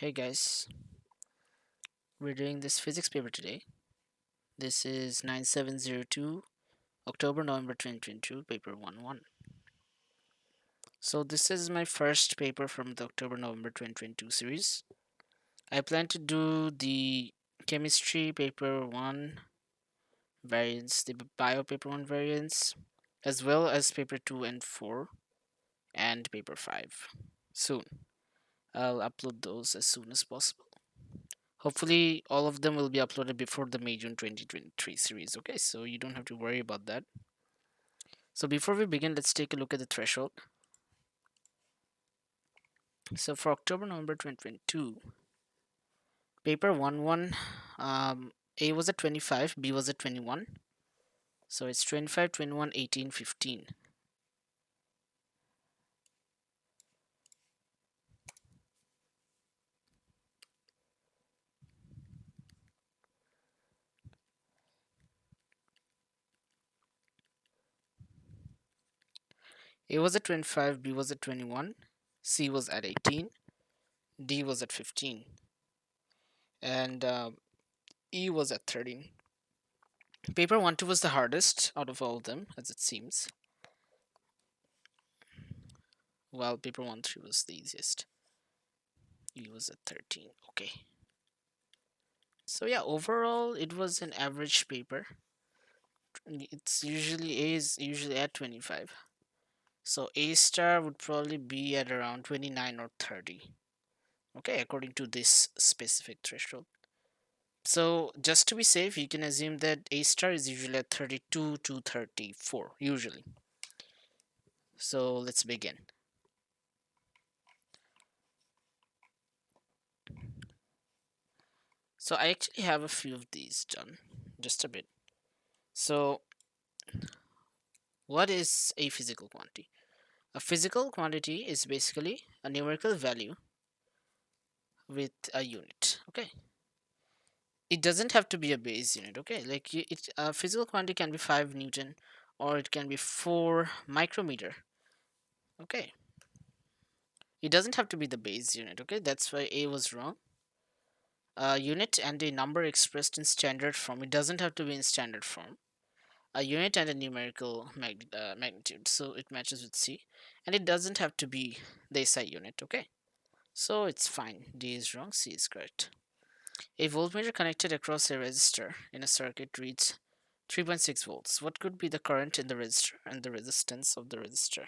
Hey guys, we're doing this physics paper today. This is 9702 October November 2022 paper 1-1. So this is my first paper from the October November 2022 series. I plan to do the chemistry paper 1 variants, the bio paper 1 variants, as well as paper 2 and 4 and paper 5 soon. I'll upload those as soon as possible. Hopefully, all of them will be uploaded before the May June 2023 series. Okay, so you don't have to worry about that. So before we begin, let's take a look at the threshold. So for October November 2022, paper 1-1, A was at 25, B was at 21. So it's 25, 21, 18, 15. A was at 25, B was at 21, C was at 18, D was at 15, and E was at 13. Paper 1-2 was the hardest out of all of them, as it seems, while paper 1-3 was the easiest. E was at 13. Okay. So yeah, overall it was an average paper. It's usually A is usually at 25. So A star would probably be at around 29 or 30. Okay, according to this specific threshold. So just to be safe, you can assume that A star is usually at 32 to 34, usually. So let's begin. So I actually have a few of these done, just a bit. So what is a physical quantity? A physical quantity is basically a numerical value with a unit. Okay, it doesn't have to be a base unit. Okay, like a physical quantity can be 5 Newton or it can be 4 micrometer. Okay, it doesn't have to be the base unit. Okay, that's why A was wrong. A unit and a number expressed in standard form. It doesn't have to be in standard form. A unit and a numerical magnitude, so it matches with C. And it doesn't have to be the SI unit. Okay, so it's fine. D is wrong, C is correct. A voltmeter connected across a resistor in a circuit reads 3.6 volts. What could be the current in the resistor and the resistance of the resistor?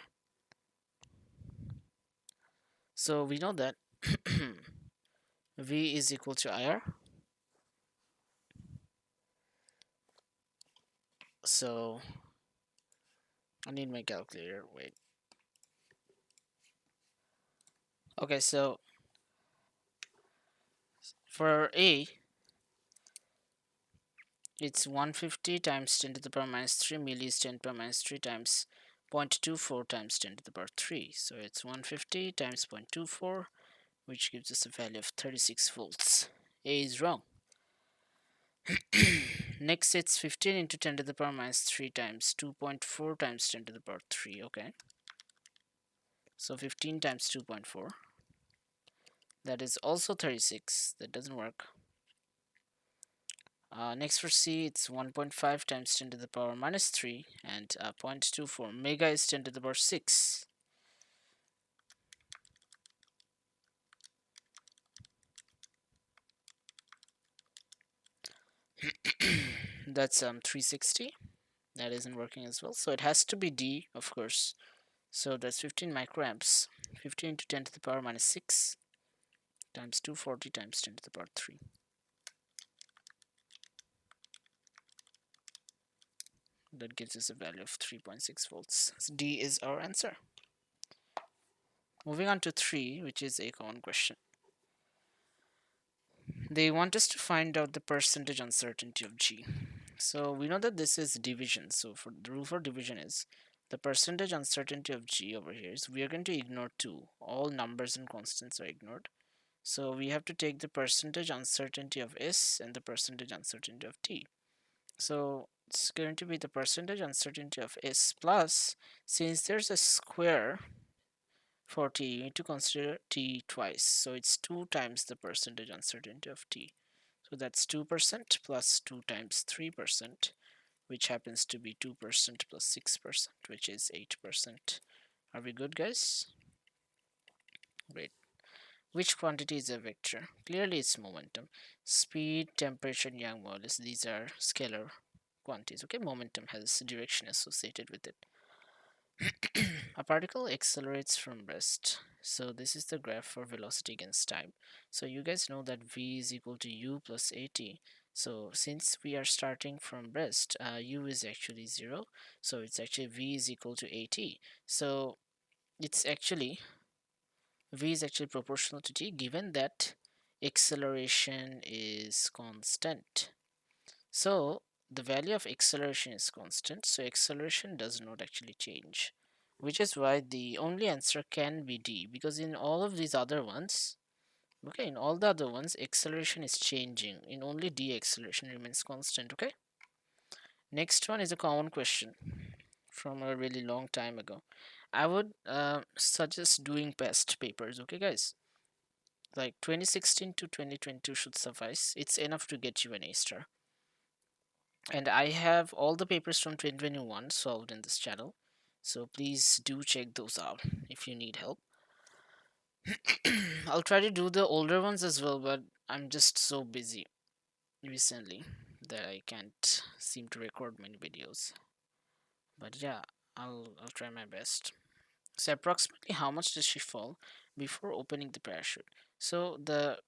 So we know that V is equal to IR. So I need my calculator. Wait. Okay, so for A, it's 150 times 10 to the power minus 3 millis 10 to the power minus 3 times 0.24 times 10 to the power 3. So it's 150 times 0.24, which gives us a value of 36 volts. A is wrong. Next, it's 15 into 10 to the power minus 3 times 2.4 times 10 to the power 3. Okay. So 15 times 2.4. That is also 36. That doesn't work. Next for C, it's 1.5 times 10 to the power minus 3 and 0.24. Mega is 10 to the power 6. That's 360. That isn't working as well. So it has to be D, of course. So that's 15 microamps. 15 into 10 to the power minus 6 times 240 times 10 to the power 3. That gives us a value of 3.6 volts. So D is our answer. Moving on to 3, which is a common question. They want us to find out the percentage uncertainty of G. So we know that this is division. So for the rule for division is the percentage uncertainty of G over here is we are going to ignore 2. All numbers and constants are ignored. So we have to take the percentage uncertainty of S and the percentage uncertainty of T. So it's going to be the percentage uncertainty of S plus, since there's a square For t, you need to consider t twice. So it's 2 times the percentage uncertainty of t. So that's 2% plus 2 times 3%, which happens to be 2% plus 6%, which is 8%. Are we good, guys? Great. Which quantity is a vector? Clearly it's momentum. Speed, temperature, and Young modulus, these are scalar quantities. Okay, momentum has direction associated with it. A particle accelerates from rest. So this is the graph for velocity against time. So you guys know that v is equal to u plus at. So since we are starting from rest, u is actually 0. So it's actually v is equal to at. So it's actually v is actually proportional to t, given that acceleration is constant. So the value of acceleration is constant, so acceleration does not actually change, which is why the only answer can be D, because in all of these other ones, okay, in all the other ones, acceleration is changing. In only D, acceleration remains constant. Okay, next one is a common question from a really long time ago. I would suggest doing past papers. Okay, guys, like 2016 to 2022 should suffice. It's enough to get you an A star. And I have all the papers from 2021 solved in this channel, so please do check those out if you need help. I'll try to do the older ones as well, but I'm just so busy recently that I can't seem to record many videos. But yeah, I'll try my best. So approximately how much does she fall before opening the parachute? So the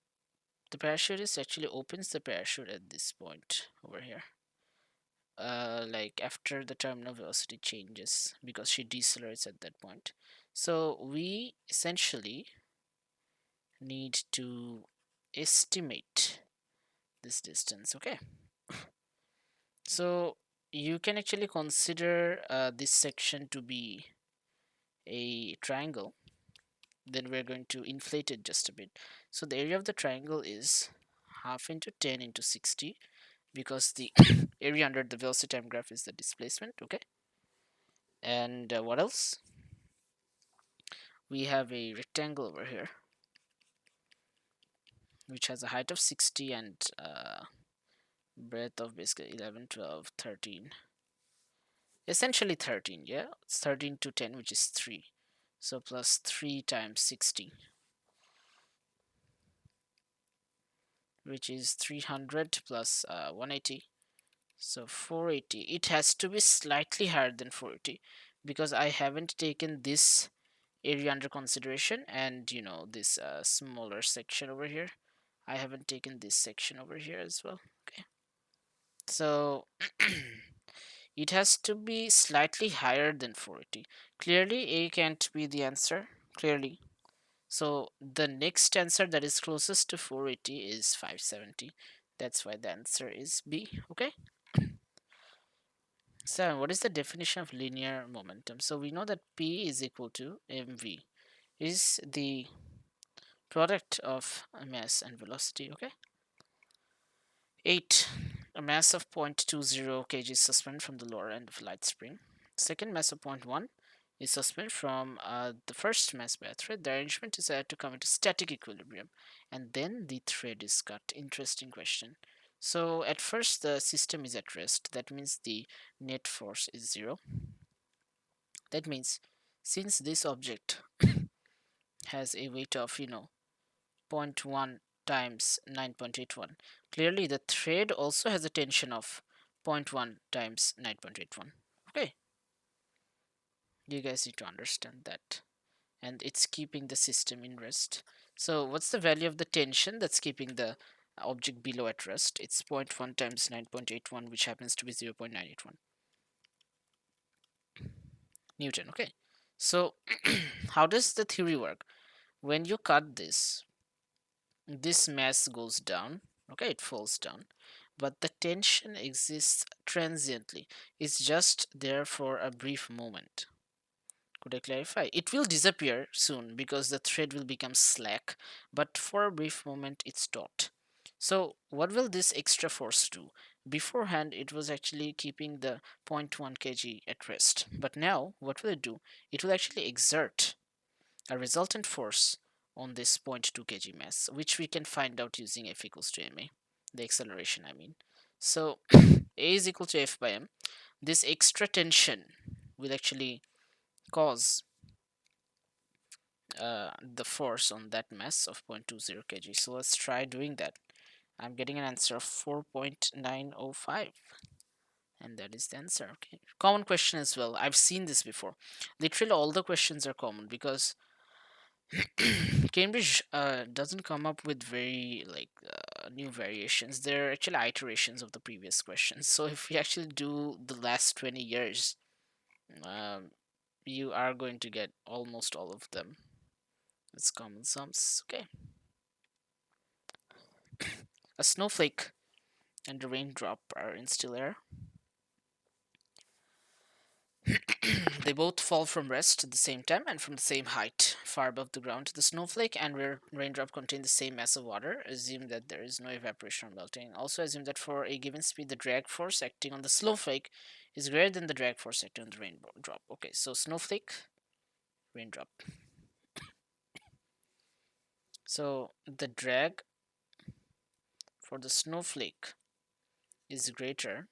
parachutist actually opens the parachute at this point over here. Like after the terminal velocity changes, because she decelerates at that point. So we essentially need to estimate this distance. Okay, so you can actually consider this section to be a triangle. Then we're going to inflate it just a bit. So the area of the triangle is half into 10 into 60, because the area under the velocity time graph is the displacement. Okay, and what else? We have a rectangle over here which has a height of 60 and breadth of basically 11, 12, 13, essentially 13. Yeah, it's 13 to 10, which is 3, so plus 3 times 60, which is 300 plus 180, so 480. It has to be slightly higher than 480 because I haven't taken this area under consideration, and you know, this smaller section over here, I haven't taken this section over here as well. Okay, so it has to be slightly higher than 480. Clearly A can't be the answer, clearly. So the next answer that is closest to 480 is 570. That's why the answer is B. Okay, so what is the definition of linear momentum? So we know that P is equal to mv, is the product of mass and velocity. Okay, 8. A mass of 0.20 kg is suspended from the lower end of a light spring. Second mass of 0.1 is suspended from the first mass by a thread. The arrangement is to come into static equilibrium, and then the thread is cut. Interesting question. So at first the system is at rest. That means the net force is 0. That means since this object has a weight of, you know, 0.1 times 9.81. Clearly, the thread also has a tension of 0.1 times 9.81. Okay, you guys need to understand that. And it's keeping the system in rest. So what's the value of the tension that's keeping the object below at rest? It's 0.1 times 9.81, which happens to be 0.981 Newton. Okay, so how does the theory work? When you cut this mass goes down. Okay, it falls down, but the tension exists transiently. It's just there for a brief moment. Could I clarify? It will disappear soon because the thread will become slack, but for a brief moment it's taut. So what will this extra force do? Beforehand it was actually keeping the 0.1 kg at rest, but now what will it do? It will actually exert a resultant force on this 0.2 kg mass, which we can find out using F equals to ma, the acceleration I mean. So A is equal to F by m. This extra tension will actually cause the force on that mass of 0.20 kg. So let's try doing that. I'm getting an answer of 4.905, and that is the answer. Okay, common question as well. I've seen this before. Literally all the questions are common because Cambridge doesn't come up with very new variations. They're actually iterations of the previous questions. So if we actually do the last 20 years, um, you are going to get almost all of them. It's common sums. Okay. A snowflake and a raindrop are in still air. They both fall from rest at the same time and from the same height, far above the ground. The snowflake and raindrop contain the same mass of water. Assume that there is no evaporation or melting. Also assume that for a given speed, the drag force acting on the snowflake is greater than the drag force acting on the raindrop. Okay, so snowflake, raindrop. So the drag for the snowflake is greater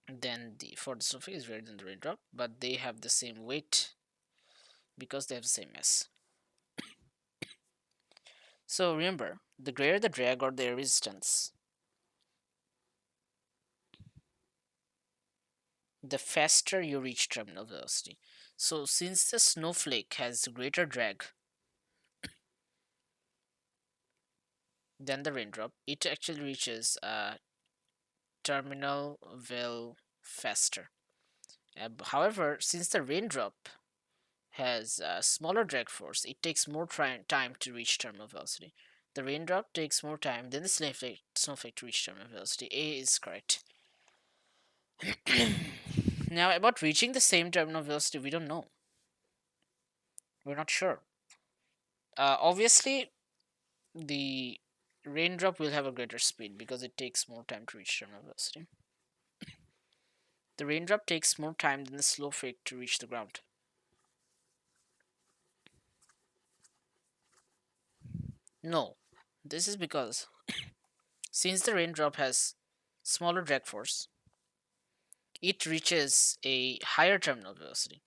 than the for the snowflake is greater than the raindrop, but they have the same weight because they have the same mass. So remember, the greater the drag or the air resistance, the faster you reach terminal velocity. So since the snowflake has greater drag than the raindrop, it actually reaches terminal vel faster. However, since the raindrop has a smaller drag force, it takes more time to reach terminal velocity. The raindrop takes more time than the snowflake to reach terminal velocity. A is correct. Now, about reaching the same terminal velocity, we don't know. We're not sure. Obviously, the raindrop will have a greater speed because it takes more time to reach terminal velocity. The raindrop takes more time than the snowflake to reach the ground. No, this is because since the raindrop has smaller drag force, it reaches a higher terminal velocity.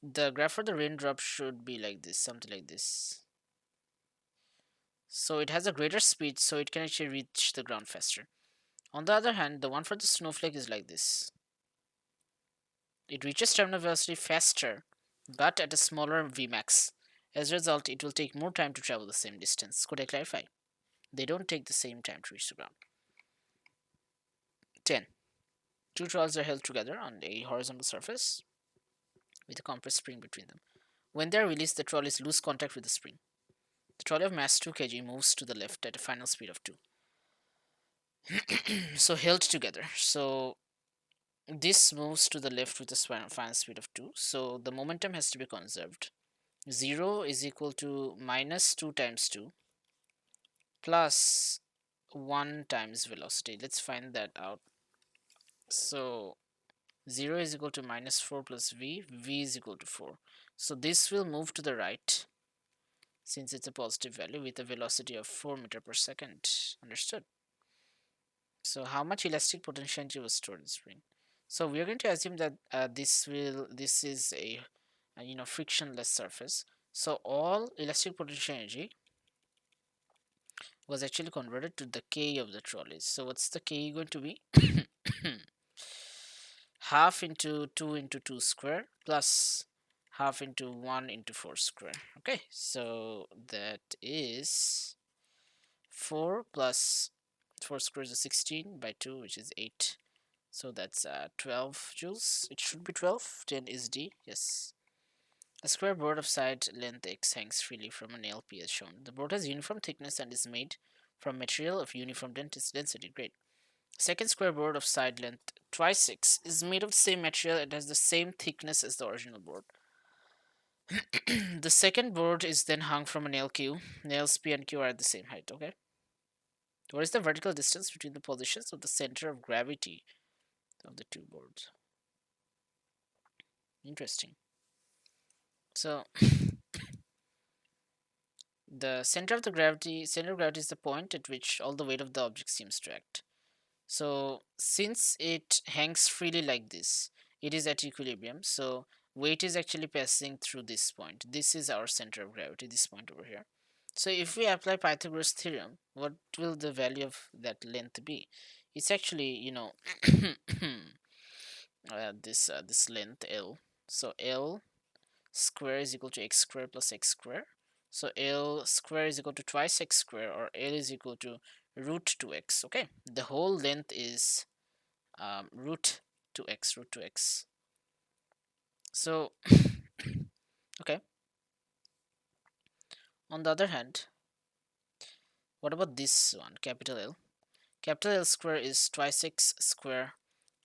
The graph for the raindrop should be like this, something like this. So it has a greater speed, so it can actually reach the ground faster. On the other hand, the one for the snowflake is like this. It reaches terminal velocity faster, but at a smaller Vmax. As a result, it will take more time to travel the same distance. Could I clarify? They don't take the same time to reach the ground. 10. Two trolleys are held together on a horizontal surface with a compressed spring between them. When they are released, the trolleys lose contact with the spring. The trolley of mass 2 kg moves to the left at a final speed of 2. So held together. So this moves to the left with a final speed of 2. So the momentum has to be conserved. 0 is equal to minus 2 times 2 plus 1 times velocity. Let's find that out. So 0 is equal to minus 4 plus v is equal to 4. So this will move to the right since it's a positive value with a velocity of 4 meter per second. Understood? So how much elastic potentiality was stored in the spring? So we are going to assume that this is a frictionless surface. So all elastic potential energy was actually converted to the K of the trolleys. So what's the K going to be? Half into 2 into 2 square plus half into 1 into 4 square. Okay, so that is 4 plus 4 square is 16 by 2, which is 8. So that's 12 joules. It should be 12. 10 is D. Yes. A square board of side length x hangs freely from an LP as shown. The board has uniform thickness and is made from material of uniform density. Great. Second square board of side length twice x is made of the same material. It has the same thickness as the original board. The second board is then hung from an LQ. Nails P and Q are at the same height. Okay. What is the vertical distance between the positions of the center of gravity of the two boards? Interesting. So the center of gravity is the point at which all the weight of the object seems to act. So since it hangs freely like this, it is at equilibrium. So weight is actually passing through this point. This is our center of gravity, this point over here. So if we apply Pythagoras theorem, what will the value of that length be? It's actually, this length L. So L square is equal to x square plus x square. So L square is equal to twice x square, or L is equal to root 2x. Okay, the whole length is root 2x. So okay, on the other hand, what about this one, capital L? Capital L square is twice x square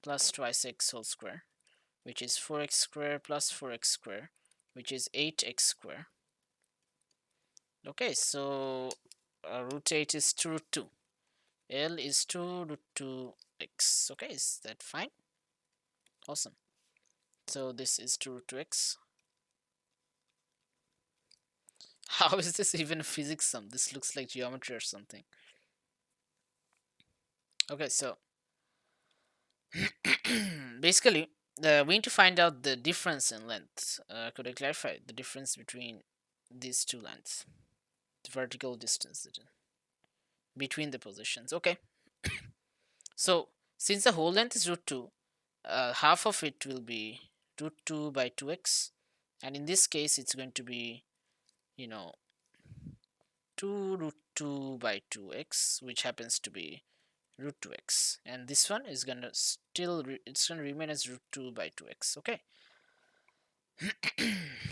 plus twice x whole square, which is 4x square plus 4x square, which is 8x square. Okay, so root 8 is 2 root 2. L is 2 root 2x. Okay, is that fine? Awesome. So this is 2 root 2x. How is this even a physics sum? This looks like geometry or something. Okay, so basically, we need to find out the difference in length. Could I clarify the difference between these two lengths? The vertical distance between the positions. Okay, so since the whole length is root 2, half of it will be root 2 by 2x, and in this case it's going to be, 2 root 2 by 2x, which happens to be root 2x, and this one is gonna it's gonna remain as root 2 by 2x. Okay,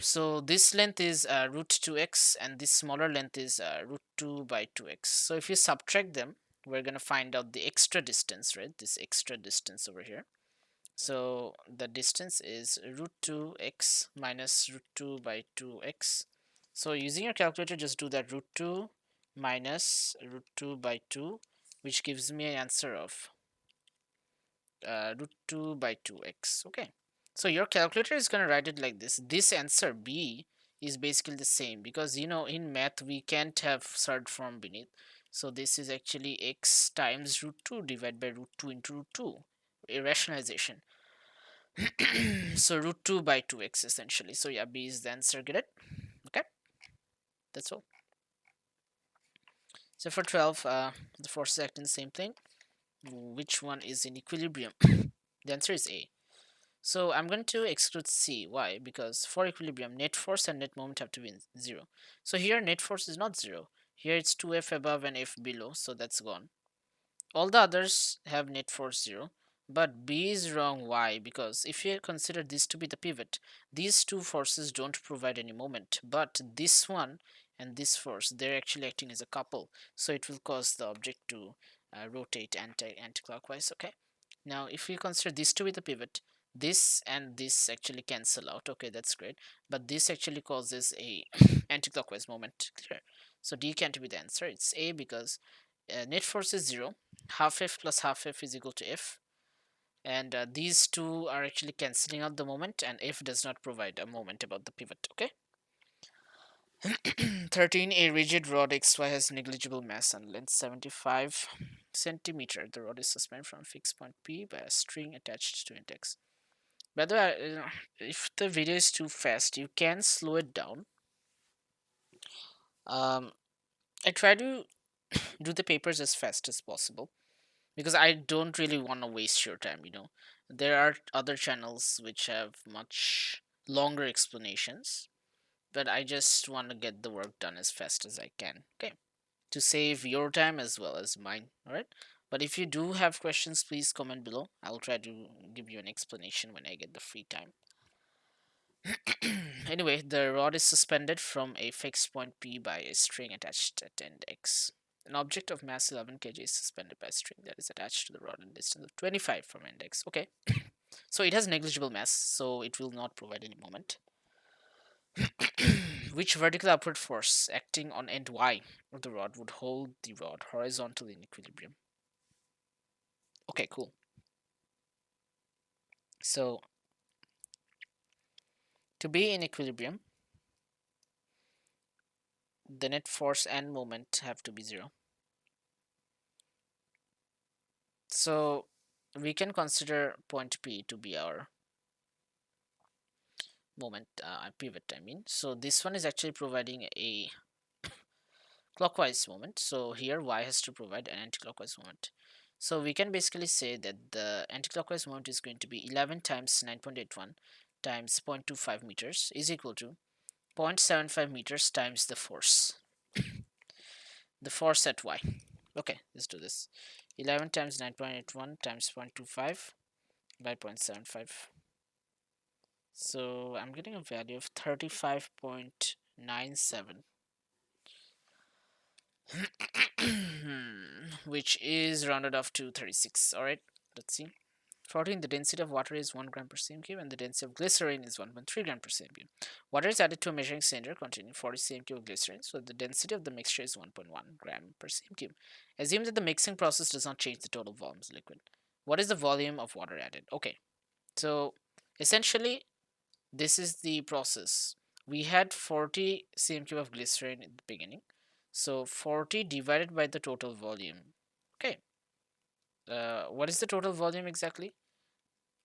so this length is root 2x, and this smaller length is root 2 by 2x. So if you subtract them, we're gonna find out the extra distance, right? This extra distance over here. So the distance is root 2x minus root 2 by 2x. So using your calculator, just do that, root 2 minus root 2 by 2, which gives me an answer of root 2 by 2x. Okay, so your calculator is going to write it like this. This answer B is basically the same, because in math we can't have surd form beneath. So this is actually x times root 2 divided by root 2 into root 2, a rationalization. So root 2 by 2x essentially. So yeah, B is the answer. Get it? Okay, that's all. So for 12, the forces act in the same plane. Which one is in equilibrium? The answer is A. So I'm going to exclude C. Why? Because for equilibrium, net force and net moment have to be 0. So here net force is not 0. Here it's 2F above and F below, so that's gone. All the others have net force 0, but B is wrong. Why? Because if you consider this to be the pivot, these two forces don't provide any moment, but this one and this force, they're actually acting as a couple, so it will cause the object to rotate anti-clockwise. Okay, now if you consider this to be the pivot, this and this actually cancel out. Okay, that's great, but this actually causes a anti-clockwise moment. Clear? So D can't be the answer. It's A, because net force is 0, half F plus half F is equal to F, and these two are actually cancelling out the moment, and F does not provide a moment about the pivot. Okay. 13. A rigid rod XY has negligible mass and length 75 centimeter. The rod is suspended from fixed point P by a string attached to index. By the way, if the video is too fast, you can slow it down. I try to do the papers as fast as possible, because I don't really want to waste your time. There are other channels which have much longer explanations, but I just want to get the work done as fast as I can. Okay, to save your time as well as mine. All right. But if you do have questions, please comment below. I'll try to give you an explanation when I get the free time. Anyway, the rod is suspended from a fixed point P by a string attached at end X. An object of mass 11 kg is suspended by a string that is attached to the rod in distance of 25 from end X. Okay, so it has negligible mass, so it will not provide any moment. Which vertical upward force acting on end Y of the rod would hold the rod horizontally in equilibrium? Okay, cool. So to be in equilibrium, the net force and moment have to be 0. So we can consider point P to be our moment, pivot, I mean. So this one is actually providing a clockwise moment. So here y has to provide an anti-clockwise moment. So we can basically say that the anti-clockwise moment is going to be 11 times 9.81 times 0.25 meters is equal to 0.75 meters times the force at y. Okay, let's do this. 11 times 9.81 times 0.25 by 0.75. So I'm getting a value of 35.97, which is rounded off to 36. All right, let's see. 14. The density of water is 1 gram per cm cube and the density of glycerin is 1.3 gram per cm cube. Water is added to a measuring cylinder containing 40 cm cube of glycerin, so the density of the mixture is 1.1 gram per cm cube. Assume that the mixing process does not change the total volume of the liquid. What is the volume of water added? Okay, so essentially this is the process. We had 40 cm cube of glycerin in the beginning, so 40 divided by the total volume. Okay, what is the total volume exactly?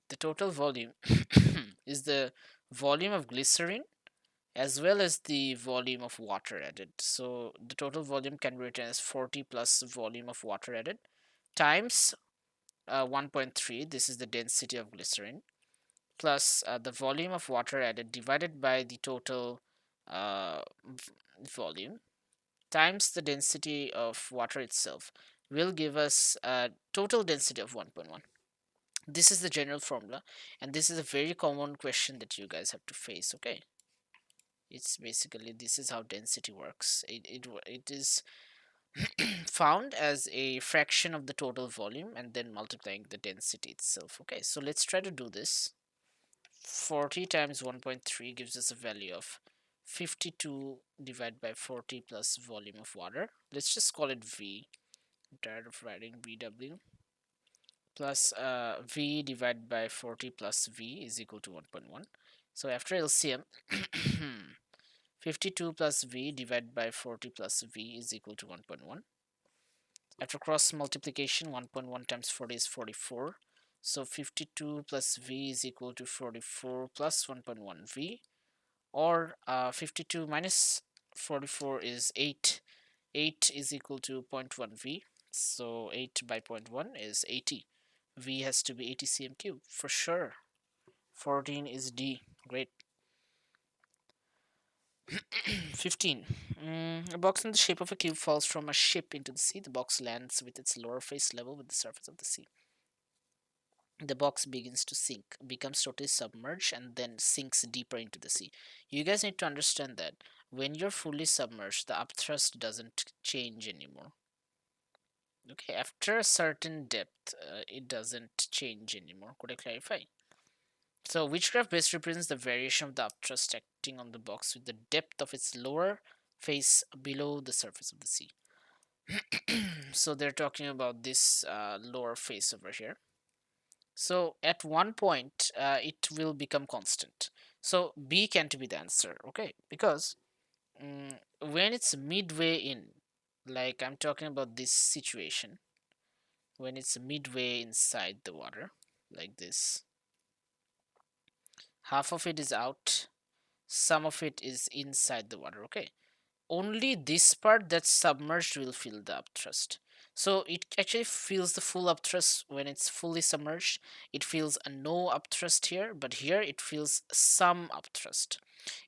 The total volume is the volume of glycerin as well as the volume of water added. So the total volume can be written as 40 plus volume of water added times 1.3. This is the density of glycerin plus the volume of water added divided by the total uh, volume times the density of water itself will give us a total density of 1.1. This is the general formula, and this is a very common question that you guys have to face. Okay, it's basically this is how density works. It is found as a fraction of the total volume and then multiplying the density itself. Okay, so let's try to do this. 40 times 1.3 gives us a value of 52 divided by 40 plus volume of water. Let's just call it V. I'm tired of writing BW. Plus V divided by 40 plus V is equal to 1.1. So after LCM, 52 plus V divided by 40 plus V is equal to 1.1. After cross multiplication, 1.1 times 40 is 44. So 52 plus V is equal to 44 plus 1.1 V, or 52 minus 44 is 8. 8 is equal to 0.1 V. So 8 by 0.1 is 80. V has to be 80 cm cube for sure. 14 is D. Great. 15. A box in the shape of a cube falls from a ship into the sea. The box lands with its lower face level with the surface of the sea. The box begins to sink, becomes totally submerged, and then sinks deeper into the sea. You guys need to understand that when you're fully submerged, the upthrust doesn't change anymore. Okay, after a certain depth, it doesn't change anymore. Could I clarify? So, which graph best represents the variation of the upthrust acting on the box with the depth of its lower face below the surface of the sea? So, they're talking about this lower face over here. So, at one point, it will become constant. So, B can't be the answer, okay? Because when it's midway in, like I'm talking about this situation, when it's midway inside the water, like this, half of it is out, some of it is inside the water. Okay, only this part that's submerged will feel the upthrust. So it actually feels the full upthrust when it's fully submerged. It feels a no upthrust here, but here it feels some upthrust.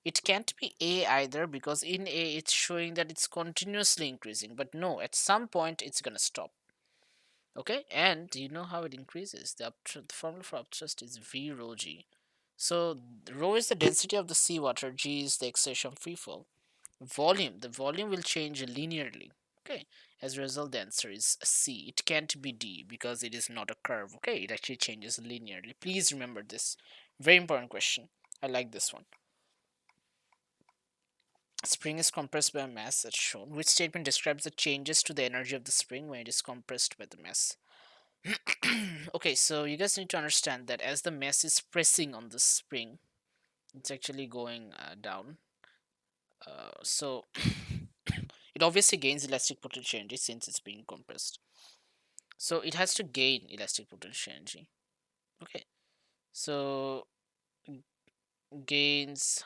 It can't be A either, because in A it's showing that it's continuously increasing, but no, at some point it's gonna stop. Okay, and you know how it increases. The formula for upthrust is V rho G. So rho is the density of the seawater, G is the acceleration of free fall. Volume, the volume will change linearly. Okay, as a result, the answer is C. It can't be D because it is not a curve. Okay, it actually changes linearly. Please remember this. Very important question. I like this one. Spring is compressed by a mass as shown. Which statement describes the changes to the energy of the spring when it is compressed by the mass? Okay, so you guys need to understand that as the mass is pressing on the spring, it's actually going down. So It obviously gains elastic potential energy since it's being compressed. So it has to gain elastic potential energy. Okay. So gains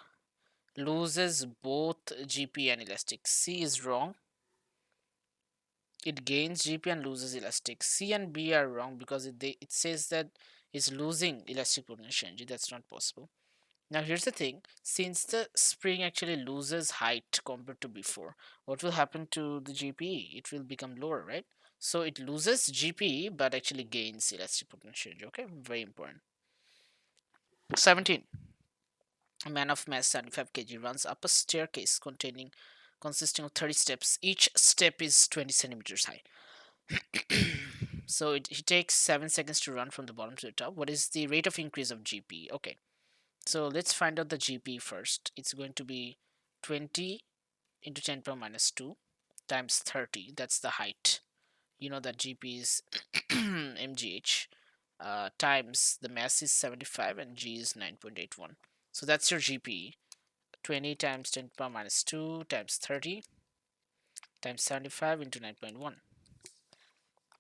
loses both GP and elastic. C is wrong. It gains GP and loses elastic. C and B are wrong because it says that it's losing elastic potential energy. That's not possible. Now here's the thing, since the spring actually loses height compared to before, what will happen to the GPE? It will become lower, right? So it loses GPE but actually gains elastic potential energy. Okay, very important. 17. A man of mass 75 kg runs up a staircase consisting of 30 steps. Each step is 20 centimeters high. So he takes 7 seconds to run from the bottom to the top. What is the rate of increase of GPE? Okay. So let's find out the GP first. It's going to be 20 into 10 power minus 2 times 30. That's the height. You know that GP is mgh times the mass is 75 and g is 9.81. So that's your GP. 20 times 10 power minus 2 times 30 times 75 into 9.1.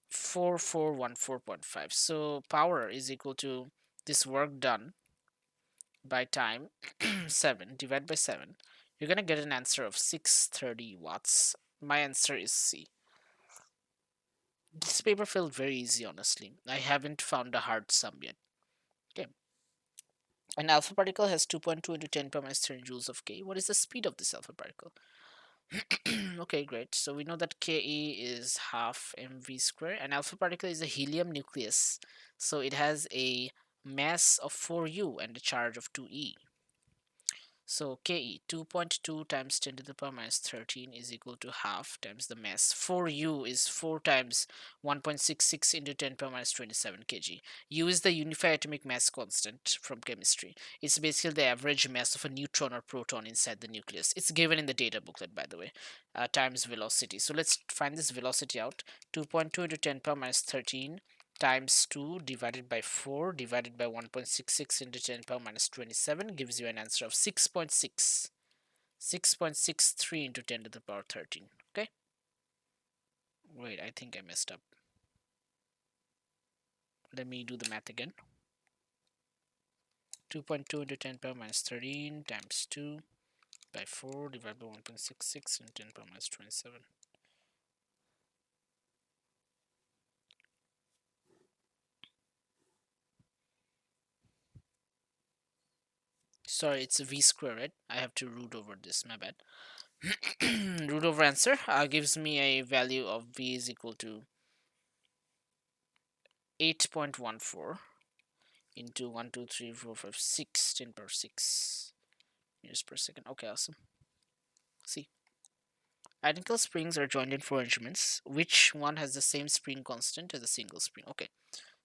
4414.5. So power is equal to this work done by time 7 divided by 7, you're gonna get an answer of 630 watts. My answer is C. This paper felt very easy, honestly. I haven't found a hard sum yet. Okay. An alpha particle has 2.2 into 10 power minus 30 joules of K. What is the speed of this alpha particle? Okay, great. So we know that Ke is half mv square. An alpha particle is a helium nucleus. So it has a mass of 4u and a charge of 2e. So Ke 2.2 times 10 to the power minus 13 is equal to half times the mass. 4U is 4 times 1.66 into 10 power minus 27 kg. U is the unified atomic mass constant from chemistry. It's basically the average mass of a neutron or proton inside the nucleus. It's given in the data booklet, by the way, times velocity. So let's find this velocity out. 2.2 into 10 power minus 13 times 2 divided by 4 divided by 1.66 into 10 power minus 27 gives you an answer of 6.6. 6.63 into 10 to the power 13. Okay. Wait, I think I messed up. Let me do the math again. 2.2 into 10 power minus 13 times 2 by 4 divided by 1.66 into 10 power minus 27. Sorry, it's a v square, right? I have to root over this, my bad. Root over answer gives me a value of v is equal to 8.14 into 1, 2, 3, 4, 5, 6, 10 power 6 meters per second. Okay, awesome. See, identical springs are joined in 4 instruments. Which one has the same spring constant as a single spring? Okay,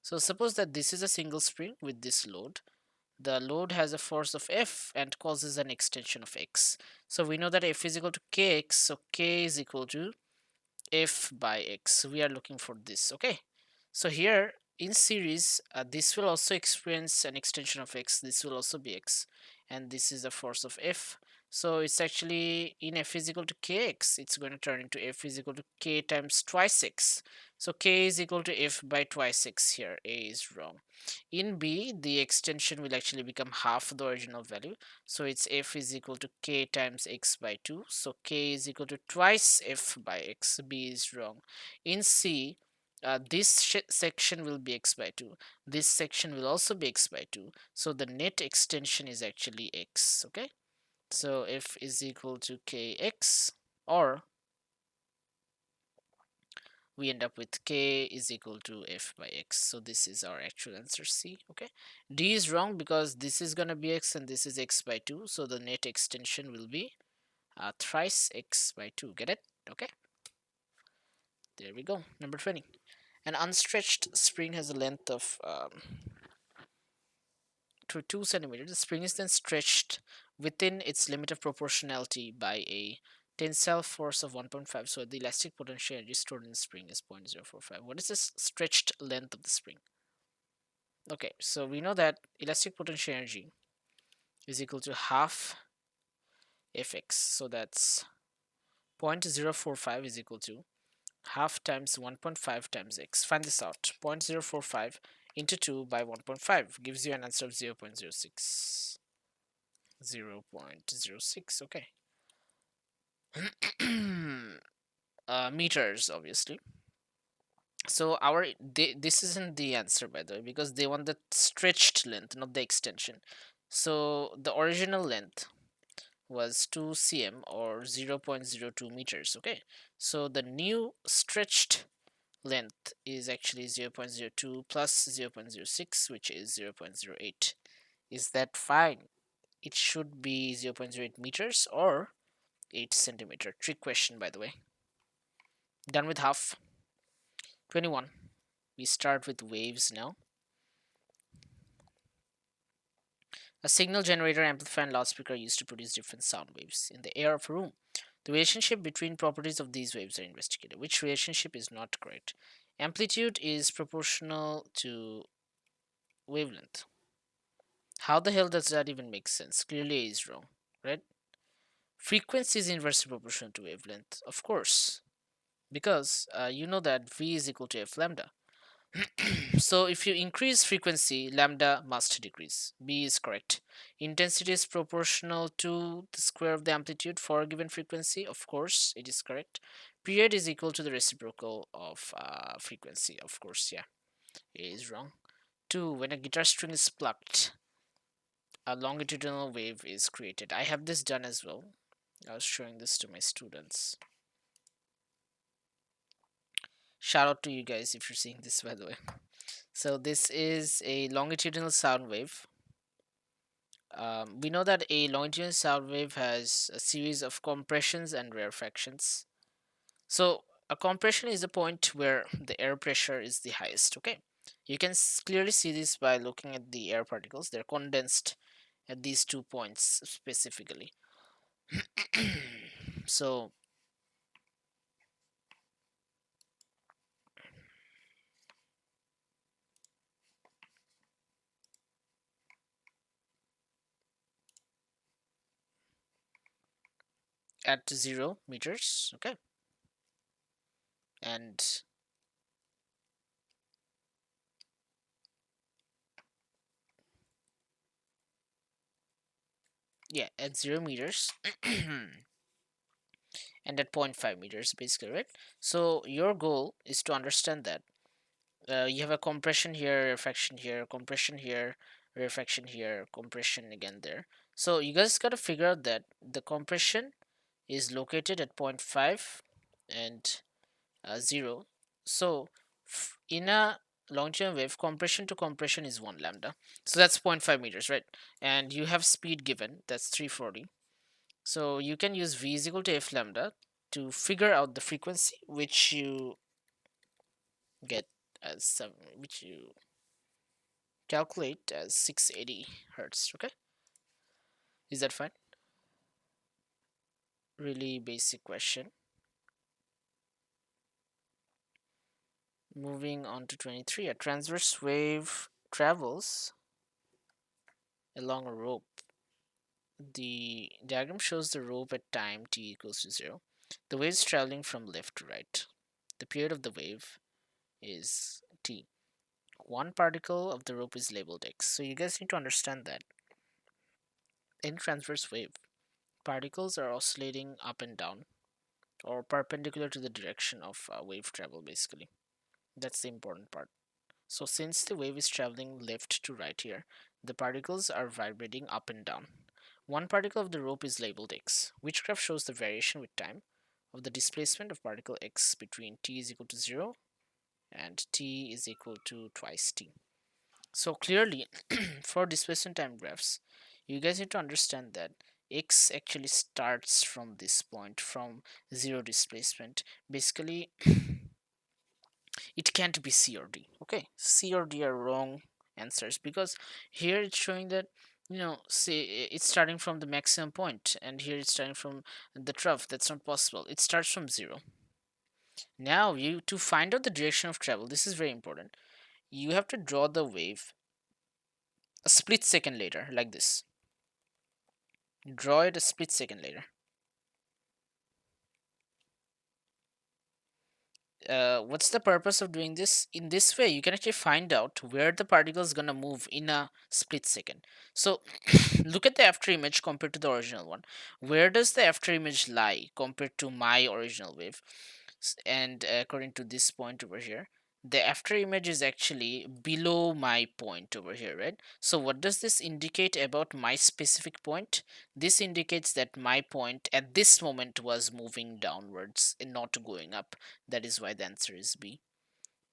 so suppose that this is a single spring with this load. The load has a force of F and causes an extension of X. So we know that F is equal to Kx, so K is equal to F by X. We are looking for this, okay? So here in series, this will also experience an extension of X. This will also be X, and this is the force of F. So it's actually in F is equal to Kx, it's going to turn into F is equal to K times twice X. So K is equal to F by twice X here. A is wrong. In B, the extension will actually become half the original value. So it's F is equal to K times X by 2. So K is equal to twice F by X. B is wrong. In C, this section will be X by 2. This section will also be X by 2. So the net extension is actually X. Okay. So F is equal to Kx, or we end up with K is equal to F by X. So this is our actual answer, C. Okay. D is wrong because this is going to be X and this is X by 2. So the net extension will be thrice X by 2. Get it? Okay. There we go. Number 20. An unstretched spring has a length of 2 centimeters. The spring is then stretched within its limit of proportionality by a tensile force of 1.5. So the elastic potential energy stored in the spring is 0.045. What is the stretched length of the spring? Okay, so we know that elastic potential energy is equal to half Fx. So that's 0.045 is equal to half times 1.5 times x. Find this out. 0.045 into 2 by 1.5 gives you an answer of 0.06. 0.06, okay. Meters, obviously. So this isn't the answer, by the way, because they want the stretched length, not the extension. So the original length was 2 cm or 0.02 meters, okay. So the new stretched length is actually 0.02 plus 0.06, which is 0.08. Is that fine? It should be 0.08 meters or 8 centimeter. Trick question, by the way. Done with half. 21. We start with waves now. A signal generator, amplifier, and loudspeaker are used to produce different sound waves in the air of a room. The relationship between properties of these waves are investigated. Which relationship is not correct? Amplitude is proportional to wavelength. How the hell does that even make sense? Clearly A is wrong, right? Frequency is inversely proportional to wavelength, of course, because you know that V is equal to F lambda. So if you increase frequency, lambda must decrease. B is correct. Intensity is proportional to the square of the amplitude for a given frequency. Of course, it is correct. Period is equal to the reciprocal of frequency. Of course, yeah, it is wrong. 2. When a guitar string is plucked, a longitudinal wave is created. I have this done as well. I was showing this to my students. Shout out to you guys if you're seeing this, by the way. So this is a longitudinal sound wave. We know that a longitudinal sound wave has a series of compressions and rarefactions. So a compression is a point where the air pressure is the highest. Okay, you can clearly see this by looking at the air particles. They're condensed at these 2 points specifically. So at 0 meters, okay, and yeah, at 0 meters and at 0.5 meters, basically, right? So your goal is to understand that you have a compression here, rarefaction here, compression here, rarefaction here, compression again there. So you guys got to figure out that the compression is located at 0.5 and 0. So in a longitudinal wave, compression to compression is 1 lambda. So that's 0.5 meters, right? And you have speed given, that's 340. So you can use v is equal to f lambda to figure out the frequency, which you get as 7, which you calculate as 680 hertz. Okay, is that fine? Really basic question. Moving on to 23. A transverse wave travels along a rope. The diagram shows the rope at time t equals to 0. The wave is traveling from left to right. The period of the wave is t. One particle of the rope is labeled x. So you guys need to understand that in transverse wave, particles are oscillating up and down or perpendicular to the direction of wave travel, basically. That's the important part. So since the wave is traveling left to right here, the particles are vibrating up and down. One particle of the rope is labeled x, which graph shows the variation with time of the displacement of particle x between t is equal to 0 and t is equal to twice t. So clearly, for displacement time graphs, you guys need to understand that x actually starts from this point, from 0 displacement. Basically, it can't be C or D. Okay, C or D are wrong answers because here it's showing that, you know, say it's starting from the maximum point and here it's starting from the trough. That's not possible. It starts from 0. Now you, to find out the direction of travel, this is very important. You have to draw the wave a split second later, like this. Draw it a split second later. what's the purpose of doing this? In this way, you can actually find out where the particle is gonna move in a split second. So look at the after image compared to the original one. Where does the after image lie compared to my original wave? And according to this point over here, the after image is actually below my point over here, right? So what does this indicate about my specific point? This indicates that my point at this moment was moving downwards and not going up. That is why the answer is B.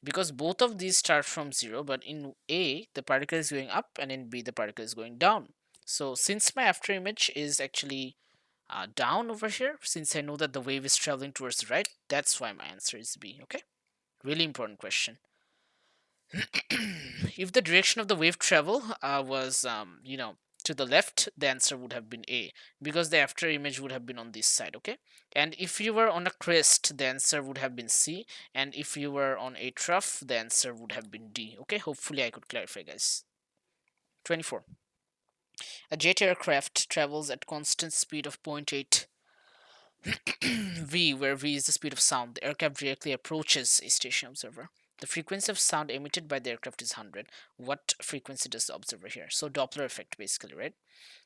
Because both of these start from 0, but in A, the particle is going up, and in B, the particle is going down. So since my after image is actually down over here, since I know that the wave is traveling towards the right, that's why my answer is B. Okay, really important question. If the direction of the wave travel was, to the left, the answer would have been A, because the after image would have been on this side. Okay, and if you were on a crest, the answer would have been C, and if you were on a trough, the answer would have been D. Okay, hopefully I could clarify, guys. 24. A jet aircraft travels at constant speed of 0.8 v, where v is the speed of sound. The aircraft directly approaches a station observer. The frequency of sound emitted by the aircraft is 100. What frequency does the observer hear? So Doppler effect, basically, right?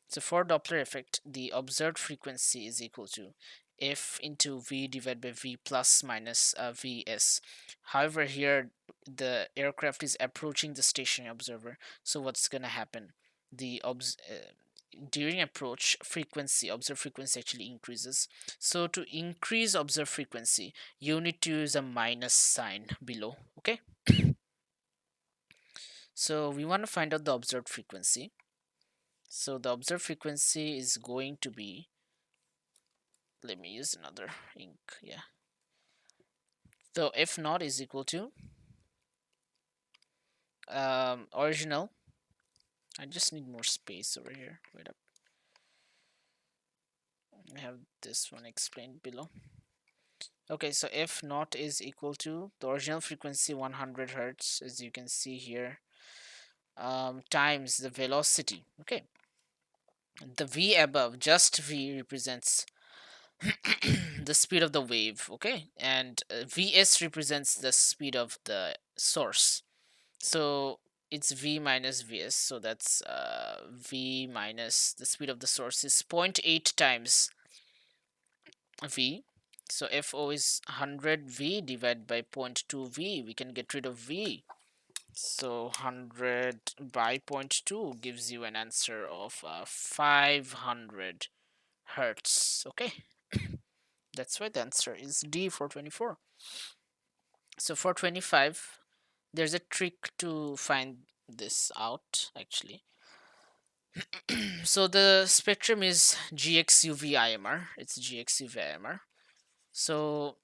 So for Doppler effect, the observed frequency is equal to f into v divided by v plus minus vs. However, here the aircraft is approaching the stationary observer. So what's gonna happen? The during approach, observed frequency actually increases. So to increase observed frequency, you need to use a minus sign below. Okay, so we want to find out the observed frequency. So the observed frequency is going to be, let me use another ink. Yeah, so f naught is equal to original. I just need more space over here. Wait up, I have this one explained below. Okay, so f naught is equal to the original frequency 100 hertz, as you can see here, times the velocity. Okay, the v above, just v, represents the speed of the wave. Okay, and vs represents the speed of the source. So it's v minus vs, so that's v minus the speed of the source is 0.8 times v. So fo is 100 v divided by 0.2 v. We can get rid of v. So 100 by 0.2 gives you an answer of 500 hertz. Okay, that's why the answer is D for 24. So for 25, there's a trick to find this out actually. So the spectrum is GXUV-IMR. It's GXUV-IMR. So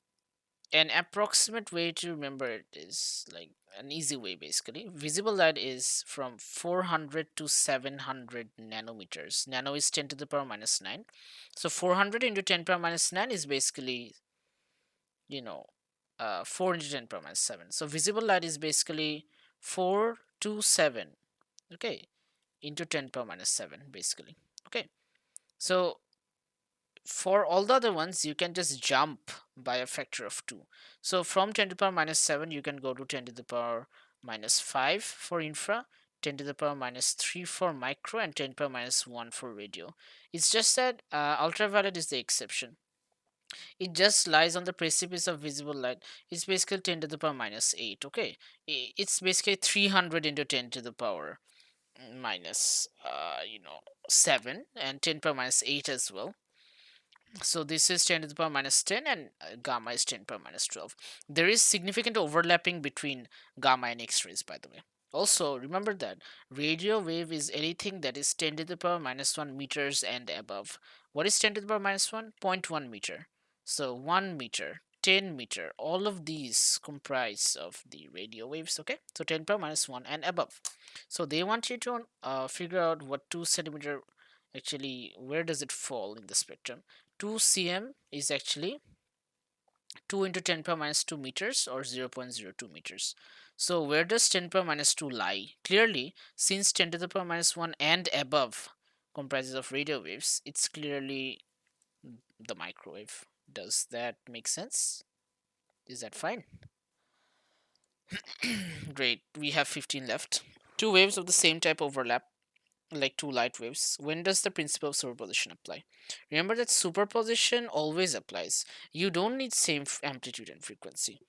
an approximate way to remember it is like an easy way, basically. Visible light is from 400 to 700 nanometers. Nano is 10 to the power minus 9. So 400 into 10 power minus 9 is basically, 4 into 10 power minus 7. So visible light is basically 4 to 7, okay, into 10 power minus 7, basically. Okay, so for all the other ones, you can just jump by a factor of 2. So from 10 to the power minus 7, you can go to 10 to the power minus 5 for infra, 10 to the power minus 3 for micro, and 10 to the power minus 1 for radio. It's just that ultraviolet is the exception. It just lies on the precipice of visible light. It's basically 10 to the power minus 8. Okay, it's basically 300 into 10 to the power minus 7, and 10 to the power minus 8 as well. So this is 10 to the power minus 10, and gamma is 10 to the power minus 12. There is significant overlapping between gamma and X-rays, by the way. Also, remember that radio wave is anything that is 10 to the power minus 1 meters and above. What is 10 to the power minus 1? 0.1 meter. So 1 meter, 10 meter, all of these comprise of the radio waves, okay? So 10 to the power minus 1 and above. So they want you to figure out what 2 centimeter actually, where does it fall in the spectrum. 2 cm is actually 2 into 10 power minus 2 meters, or 0.02 meters. So where does 10 power minus 2 lie? Clearly, since 10 to the power minus 1 and above comprises of radio waves, it's clearly the microwave. Does that make sense? Is that fine? Great, we have 15 left. Two waves of the same type overlap like two light waves. When does the principle of superposition apply? Remember that superposition always applies. You don't need same amplitude and frequency.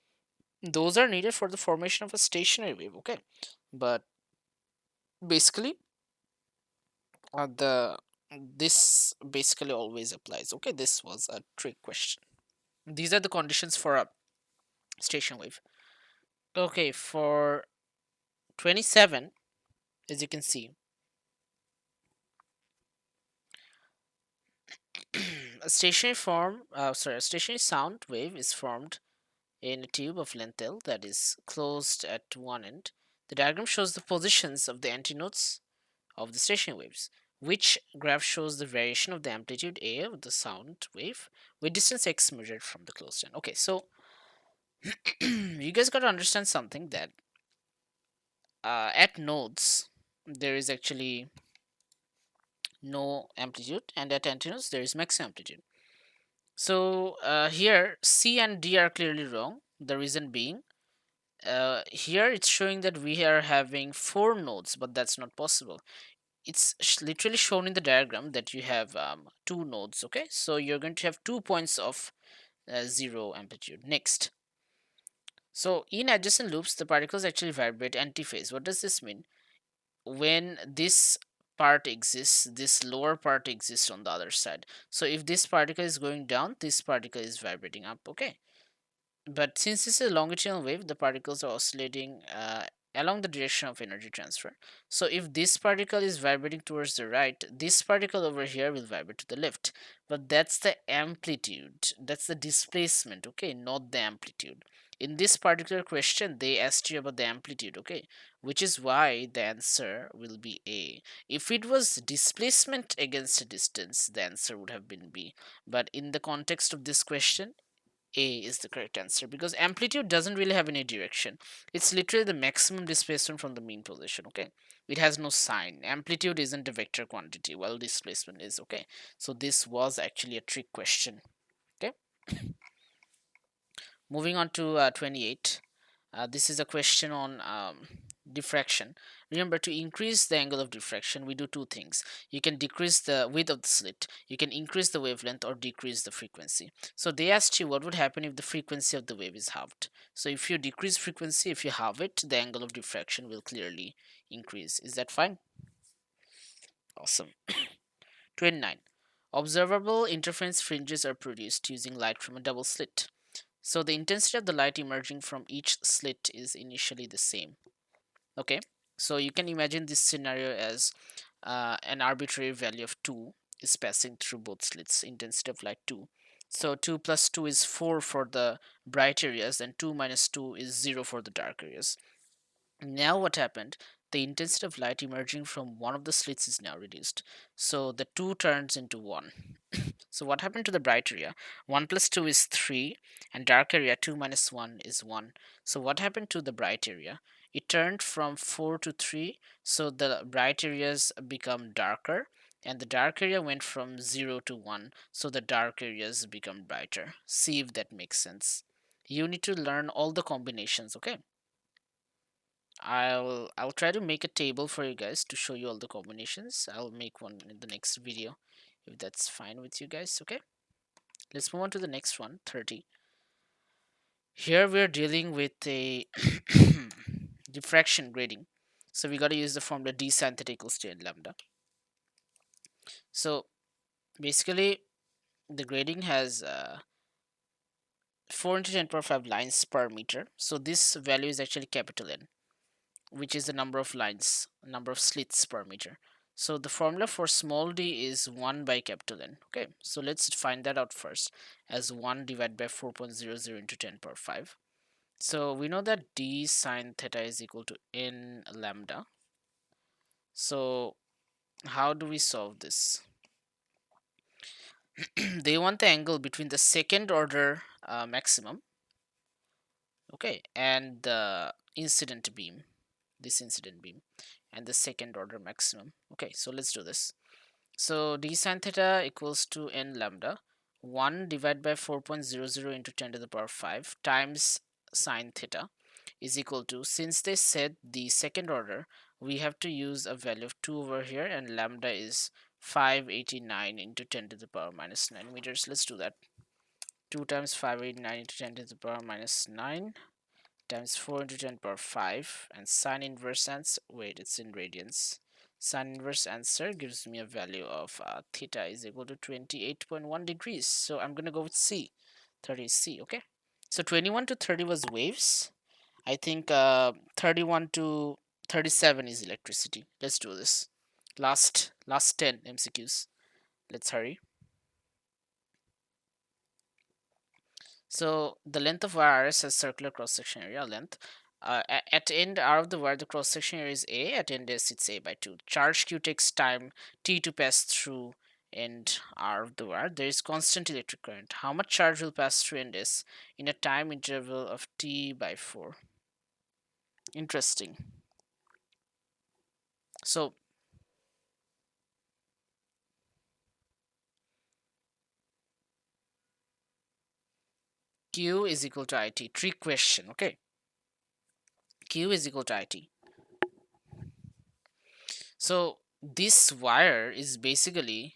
Those are needed for the formation of a stationary wave, okay? But basically, the this basically always applies. Okay, this was a trick question. These are the conditions for a station wave. Okay, for 27, as you can see, a stationary sound wave is formed in a tube of length L that is closed at one end. The diagram shows the positions of the antinodes of the stationary waves. Which graph shows the variation of the amplitude A of the sound wave with distance x measured from the closed end? Okay, so you guys got to understand something that at nodes there is actually no amplitude, and at antinodes there is max amplitude. So here C and D are clearly wrong. The reason being, here it's showing that we are having four nodes, but that's not possible. It's literally shown in the diagram that you have two nodes. Okay, so you're going to have 2 points of zero amplitude. Next, so in adjacent loops the particles actually vibrate antiphase. What does this mean? When this part exists, this lower part exists on the other side. So if this particle is going down, this particle is vibrating up. Okay, but since this is a longitudinal wave, the particles are oscillating along the direction of energy transfer. So if this particle is vibrating towards the right, this particle over here will vibrate to the left. But that's the amplitude, that's the displacement, okay, not the amplitude. In this particular question, they asked you about the amplitude, okay, which is why the answer will be A. If it was displacement against a distance, the answer would have been B. But in the context of this question, a is the correct answer because amplitude doesn't really have any direction. It's literally the maximum displacement from the mean position, okay? It has no sign. Amplitude isn't a vector quantity, while displacement is, okay? So this was actually a trick question, okay? Moving on to 28. This is a question on diffraction. Remember, to increase the angle of diffraction, we do two things. You can decrease the width of the slit, you can increase the wavelength, or decrease the frequency. So they asked you what would happen if the frequency of the wave is halved. So if you decrease frequency, if you halve it, the angle of diffraction will clearly increase. Is that fine? Awesome. 29. Observable interference fringes are produced using light from a double slit. So the intensity of the light emerging from each slit is initially the same. Okay, so you can imagine this scenario as an arbitrary value of 2 is passing through both slits, intensity of light 2. So 2 plus 2 is 4 for the bright areas, and 2 minus 2 is 0 for the dark areas. Now what happened? The intensity of light emerging from one of the slits is now reduced. So the 2 turns into 1. So what happened to the bright area? 1 plus 2 is 3, and dark area 2 minus 1 is 1. So what happened to the bright area? It turned from 4 to 3, so the bright areas become darker, and the dark area went from 0 to 1, so the dark areas become brighter. See if that makes sense. You need to learn all the combinations, okay? I'll try to make a table for you guys to show you all the combinations. I'll make one in the next video if that's fine with you guys, okay? Let's move on to the next one, 30. Here we're dealing with a diffraction grading. So we got to use the formula d sine theta equals to n lambda. So basically the grading has 4 into 10 power 5 lines per meter. So this value is actually capital N, which is the number of lines, number of slits per meter. So the formula for small d is 1 by capital N. Okay, so let's find that out first as 1 divided by 4.00 into 10 power 5. So we know that d sine theta is equal to n lambda. So how do we solve this? They want the angle between the second order maximum, okay, and the incident beam, this incident beam, and the second order maximum. Okay, so let's do this. So d sine theta equals to n lambda, 1 divided by 4.00 into 10 to the power 5 times sine theta. is equal to, since they said the second order, we have to use a value of 2 over here, and lambda is 589 into 10 to the power minus 9 meters. Let's do that. 2 times 589 into 10 to the power minus 9 times 4 into 10 power 5, and sine inverse answer, wait, it's in radians. Sine inverse answer gives me a value of theta is equal to 28.1 degrees. So I'm going to go with C. 30 is C, okay? So 21 to 30 was waves. I think 31 to 37 is electricity. Let's do this. Last 10 MCQs. Let's hurry. So the length of RS has circular cross-section area length. At end R of the wire, the cross-section area is A. At end S, it's A by 2. Charge Q takes time T to pass through end R of the wire. There is constant electric current. How much charge will pass through end S in a time interval of T by 4? Interesting. So Q is equal to IT. Trick question, okay? Q is equal to IT. So this wire is basically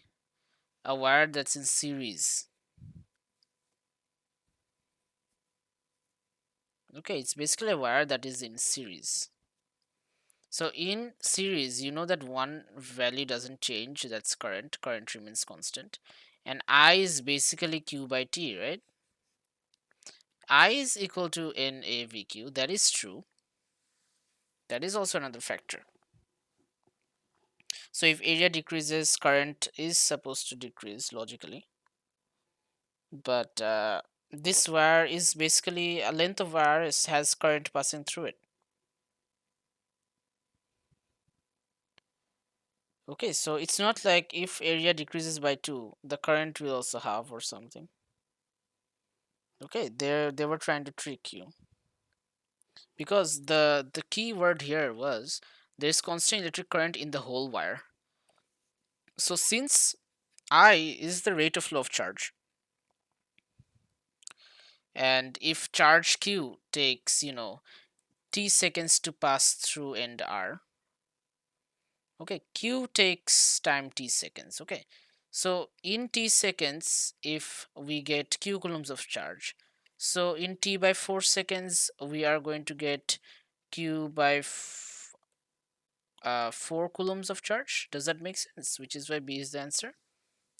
a wire that's in series. Okay, it's basically a wire that is in series. So in series, you know that one value doesn't change, that's current. Current remains constant. And I is basically Q by T, right? I is equal to NAVQ. That is true. That is also another factor. So if area decreases, current is supposed to decrease logically. But this wire is basically a length of wire has current passing through it. Okay, so it's not like if area decreases by 2, the current will also halve or something. Okay, they were trying to trick you. Because the key word here was there's constant electric current in the whole wire. So since I is the rate of flow of charge, and if charge Q takes, t seconds to pass through end R, okay, Q takes time t seconds, okay. So in t seconds, if we get Q coulombs of charge, so in t by 4 seconds, we are going to get Q by 4 coulombs of charge. Does that make sense? Which is why B is the answer.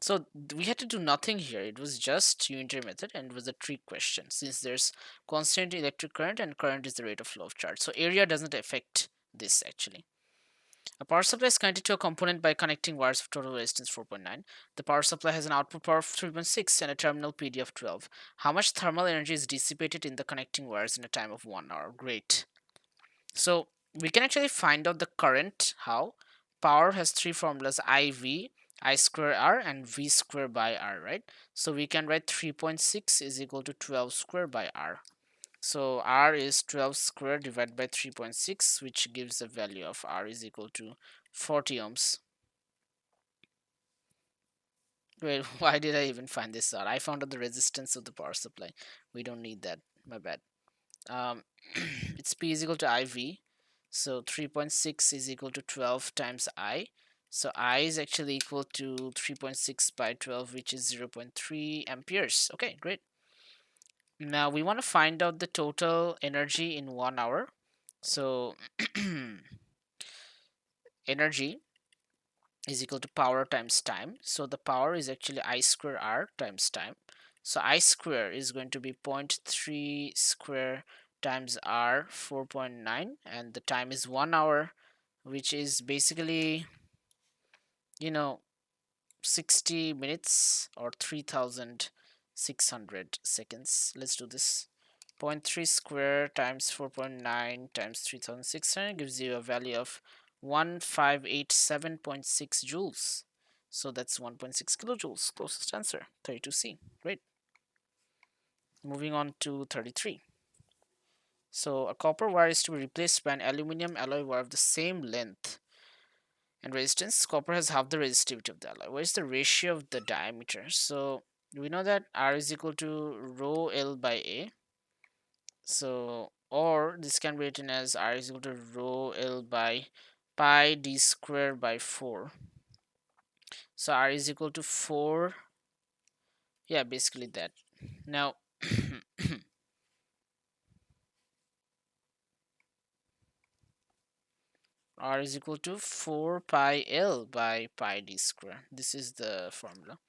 So we had to do nothing here. It was just unitary method, and it was a trick question since there's constant electric current and current is the rate of flow of charge. So area doesn't affect this actually. A power supply is connected to a component by connecting wires of total resistance 4.9. The power supply has an output power of 3.6 and a terminal PD of 12. How much thermal energy is dissipated in the connecting wires in a time of 1 hour? Great. So we can actually find out the current. How? Power has three formulas: IV, I square R, and V square by R, right? So we can write 3.6 is equal to 12 square by R. So R is 12 square divided by 3.6, which gives the value of R is equal to 40 ohms. Wait, why did I even find this out? I found out the resistance of the power supply. We don't need that. My bad. It's P is equal to IV. So 3.6 is equal to 12 times I. So I is actually equal to 3.6 by 12, which is 0.3 amperes. Okay, great. Now we want to find out the total energy in 1 hour. So energy is equal to power times time. So the power is actually I square R times time. So I square is going to be 0.3 square times R 4.9, and the time is 1 hour, which is basically, 60 minutes or 3600 seconds. Let's do this. 0.3 square times 4.9 times 3600 gives you a value of 1587.6 joules. So that's 1.6 kilojoules. Closest answer, 32C. Great. Moving on to 33. So a copper wire is to be replaced by an aluminum alloy wire of the same length and resistance. Copper has half the resistivity of the alloy. What is the ratio of the diameter? So we know that R is equal to rho L by A. So or this can be written as R is equal to rho L by pi d square by 4. So R is equal to 4. Yeah, basically that. Now R is equal to 4 pi L by pi d square. This is the formula.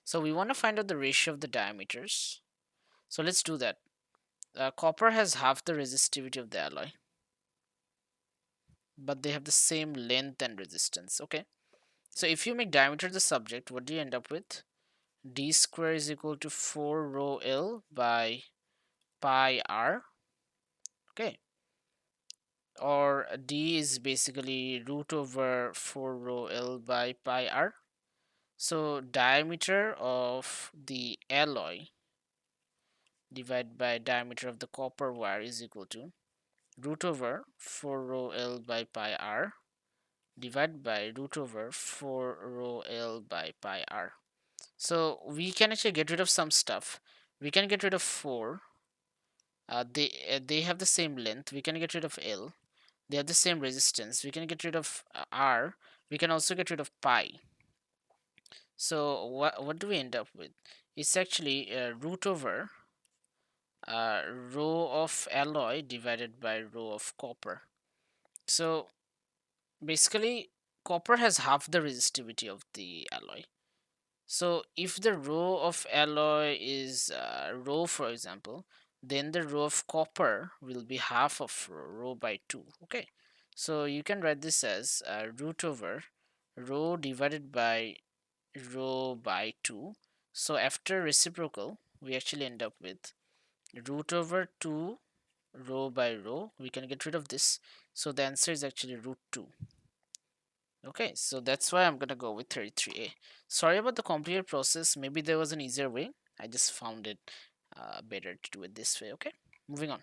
So we want to find out the ratio of the diameters. So let's do that. Copper has half the resistivity of the alloy, but they have the same length and resistance. Okay. So if you make diameter the subject, what do you end up with? D square is equal to 4 rho L by pi R. Okay. Or D is basically root over 4 rho L by pi R. So diameter of the alloy divided by diameter of the copper wire is equal to root over 4 rho L by pi R divided by root over 4 rho L by pi R. So we can actually get rid of some stuff. We can get rid of 4. They have the same length. We can get rid of L. They have the same resistance. We can get rid of R. We can also get rid of pi. So what do we end up with? It's actually root over rho of alloy divided by rho of copper. So basically, copper has half the resistivity of the alloy. So if the rho of alloy is rho, for example, then the rho of copper will be half of rho by 2. Okay, so you can write this as root over rho divided by rho by 2. So after reciprocal, we actually end up with root over 2 rho by rho. We can get rid of this. So the answer is actually root 2. Okay, so that's why I'm gonna go with 33A. Sorry about the complicated process. Maybe there was an easier way. I just found it better to do it this way. Okay, moving on.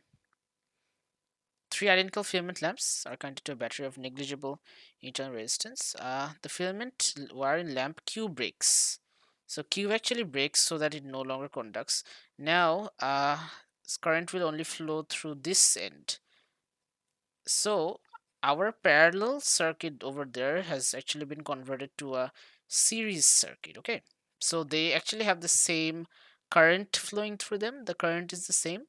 Three identical filament lamps are connected to a battery of negligible internal resistance. The filament wire in lamp Q breaks. So Q actually breaks so that it no longer conducts. Now, current will only flow through this end. So our parallel circuit over there has actually been converted to a series circuit. Okay, so they actually have the same current flowing through them. The current is the same.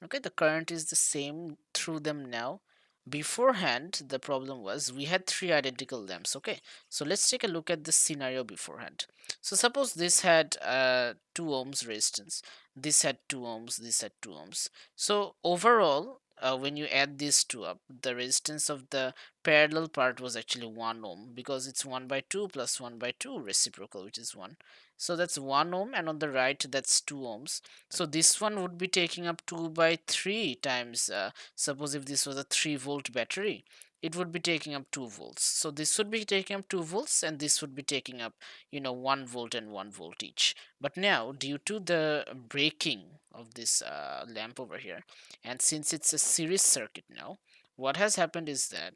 Okay, the current is the same through them now. Beforehand, the problem was we had three identical lamps. Okay, so let's take a look at this scenario beforehand. So suppose this had 2 ohms resistance, this had 2 ohms, this had 2 ohms. So overall, when you add these two up, the resistance of the parallel part was actually 1 ohm, because it's 1 by 2 plus 1 by 2 reciprocal, which is 1. So that's 1 ohm, and on the right that's 2 ohms. So this one would be taking up 2 by 3 times, suppose if this was a 3-volt battery, it would be taking up 2 volts. So this would be taking up 2 volts, and this would be taking up, 1 volt and 1 volt each. But now, due to the breaking of this lamp over here, and since it's a series circuit now, what has happened is that,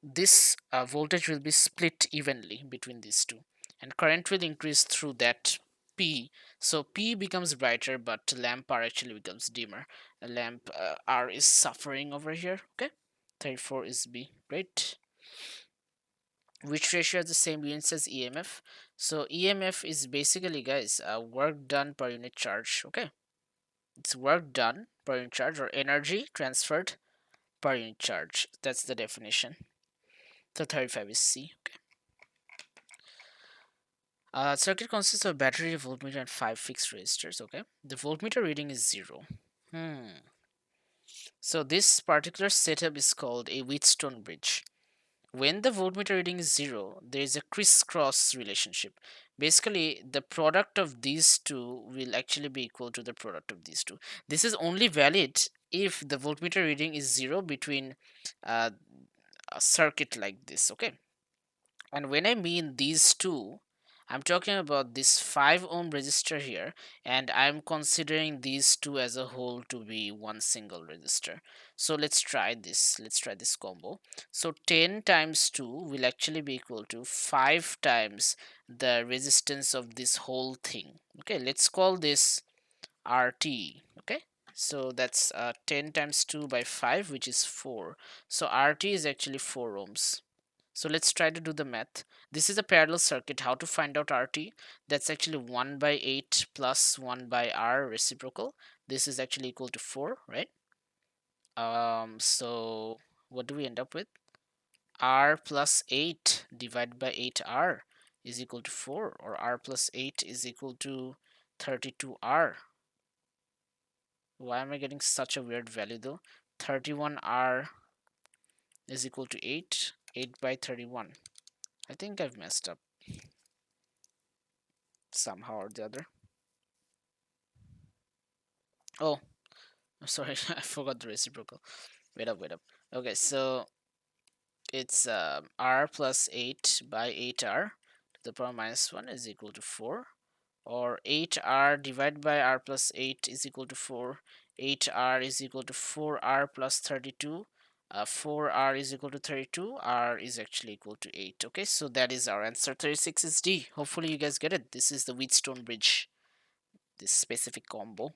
this voltage will be split evenly between these two, and current will increase through that P. So P becomes brighter, but lamp R actually becomes dimmer. A lamp R is suffering over here. Okay, 34 is B. Great. Which ratio has the same units as EMF? So EMF is basically, guys, work done per unit charge. Okay, it's work done per unit charge, or energy transferred per unit charge. That's the definition. So 35 is C. Okay. Circuit consists of battery, voltmeter, and 5 fixed resistors. Okay, the voltmeter reading is 0. So this particular setup is called a Wheatstone bridge. When the voltmeter reading is 0, there is a crisscross relationship. Basically, the product of these two will actually be equal to the product of these two. This is only valid if the voltmeter reading is 0 between a circuit like this. Okay, and when I mean these two, I'm talking about this 5 ohm resistor here, and I'm considering these two as a whole to be one single resistor. So let's try this. Let's try this combo. So 10 times 2 will actually be equal to 5 times the resistance of this whole thing. Okay, let's call this RT. Okay, So that's 10 times 2 by 5, which is 4. So RT is actually 4 ohms. So let's try to do the math. This is a parallel circuit. How to find out RT? That's actually 1 by 8 plus 1 by R reciprocal. This is actually equal to 4, right? So what do we end up with? R plus 8 divided by 8R is equal to 4, or R plus 8 is equal to 32R. Why am I getting such a weird value though? 31R is equal to 8. 8 by 31. I think I've messed up somehow or the other. Oh, I'm sorry, I forgot the reciprocal. Wait up, wait up. Okay, so it's R plus 8 by 8R to the power minus 1 is equal to 4. Or 8R divided by R plus 8 is equal to 4. 8R is equal to 4R plus 32. 4R is equal to 32. R is actually equal to 8. Okay, so that is our answer. 36 is D. Hopefully you guys get it. This is the Wheatstone bridge, this specific combo.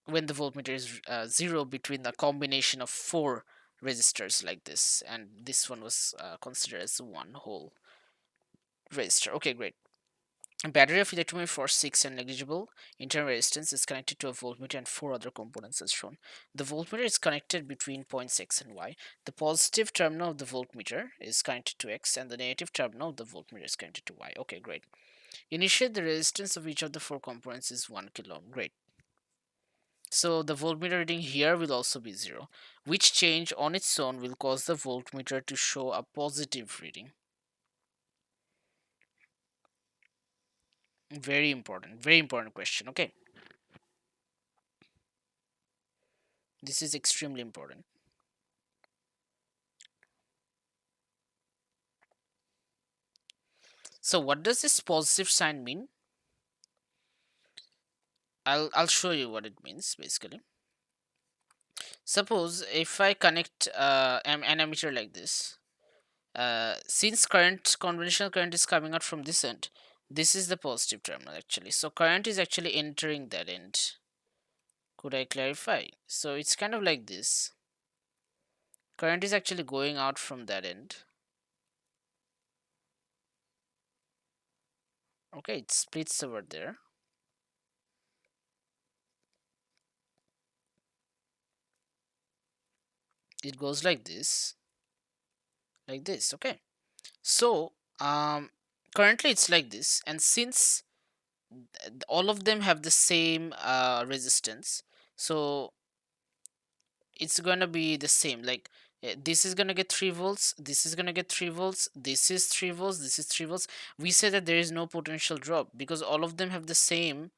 When the voltmeter is 0 between a combination of 4 resistors like this, and this one was considered as one whole resistor. Okay, great. A battery of electromotive force 6 and negligible internal resistance is connected to a voltmeter and 4 other components as shown. The voltmeter is connected between points X and Y. The positive terminal of the voltmeter is connected to X and the negative terminal of the voltmeter is connected to Y. Okay, great. Initially, the resistance of each of the 4 components is 1 kilo ohm. Great. So the voltmeter reading here will also be 0, which change on its own will cause the voltmeter to show a positive reading. Very important question. Okay, this is extremely important. So what does this positive sign mean? I'll show you what it means basically. Suppose if I connect an ammeter like this, since conventional current is coming out from this end, this is the positive terminal actually. So current is actually entering that end. Could I clarify? So it's kind of like this. Current is actually going out from that end. Okay, it splits over there. It goes like this. Like this. Okay. So currently it's like this, and since all of them have the same resistance, so it's gonna be the same. Like this is gonna get 3 volts, this is gonna get 3 volts, this is 3 volts, this is 3 volts. We say that there is no potential drop because all of them have the same,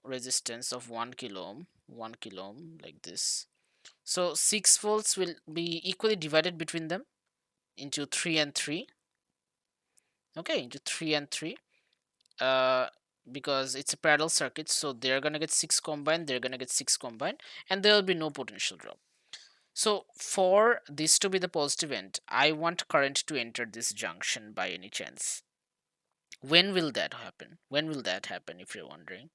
resistance of 1 kilo ohm, 1 kilo ohm, like this. So 6 volts will be equally divided between them into 3 and 3. Okay, into 3 and 3. uh because it's a parallel circuit, so they're gonna get 6 combined, they're gonna get 6 combined, and there will be no potential drop. So for this to be the positive end, I want current to enter this junction by any chance. When will that happen? When will that happen, if you're wondering?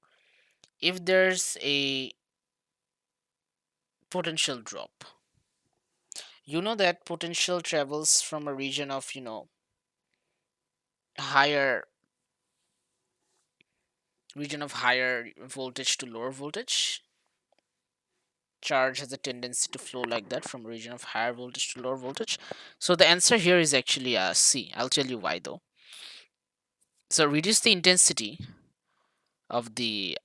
If there's a potential drop, you know that potential travels from a region of, higher higher voltage to lower voltage. Charge has a tendency to flow like that from a region of higher voltage to lower voltage. So the answer here is actually C. I'll tell you why though. So reduce the intensity of the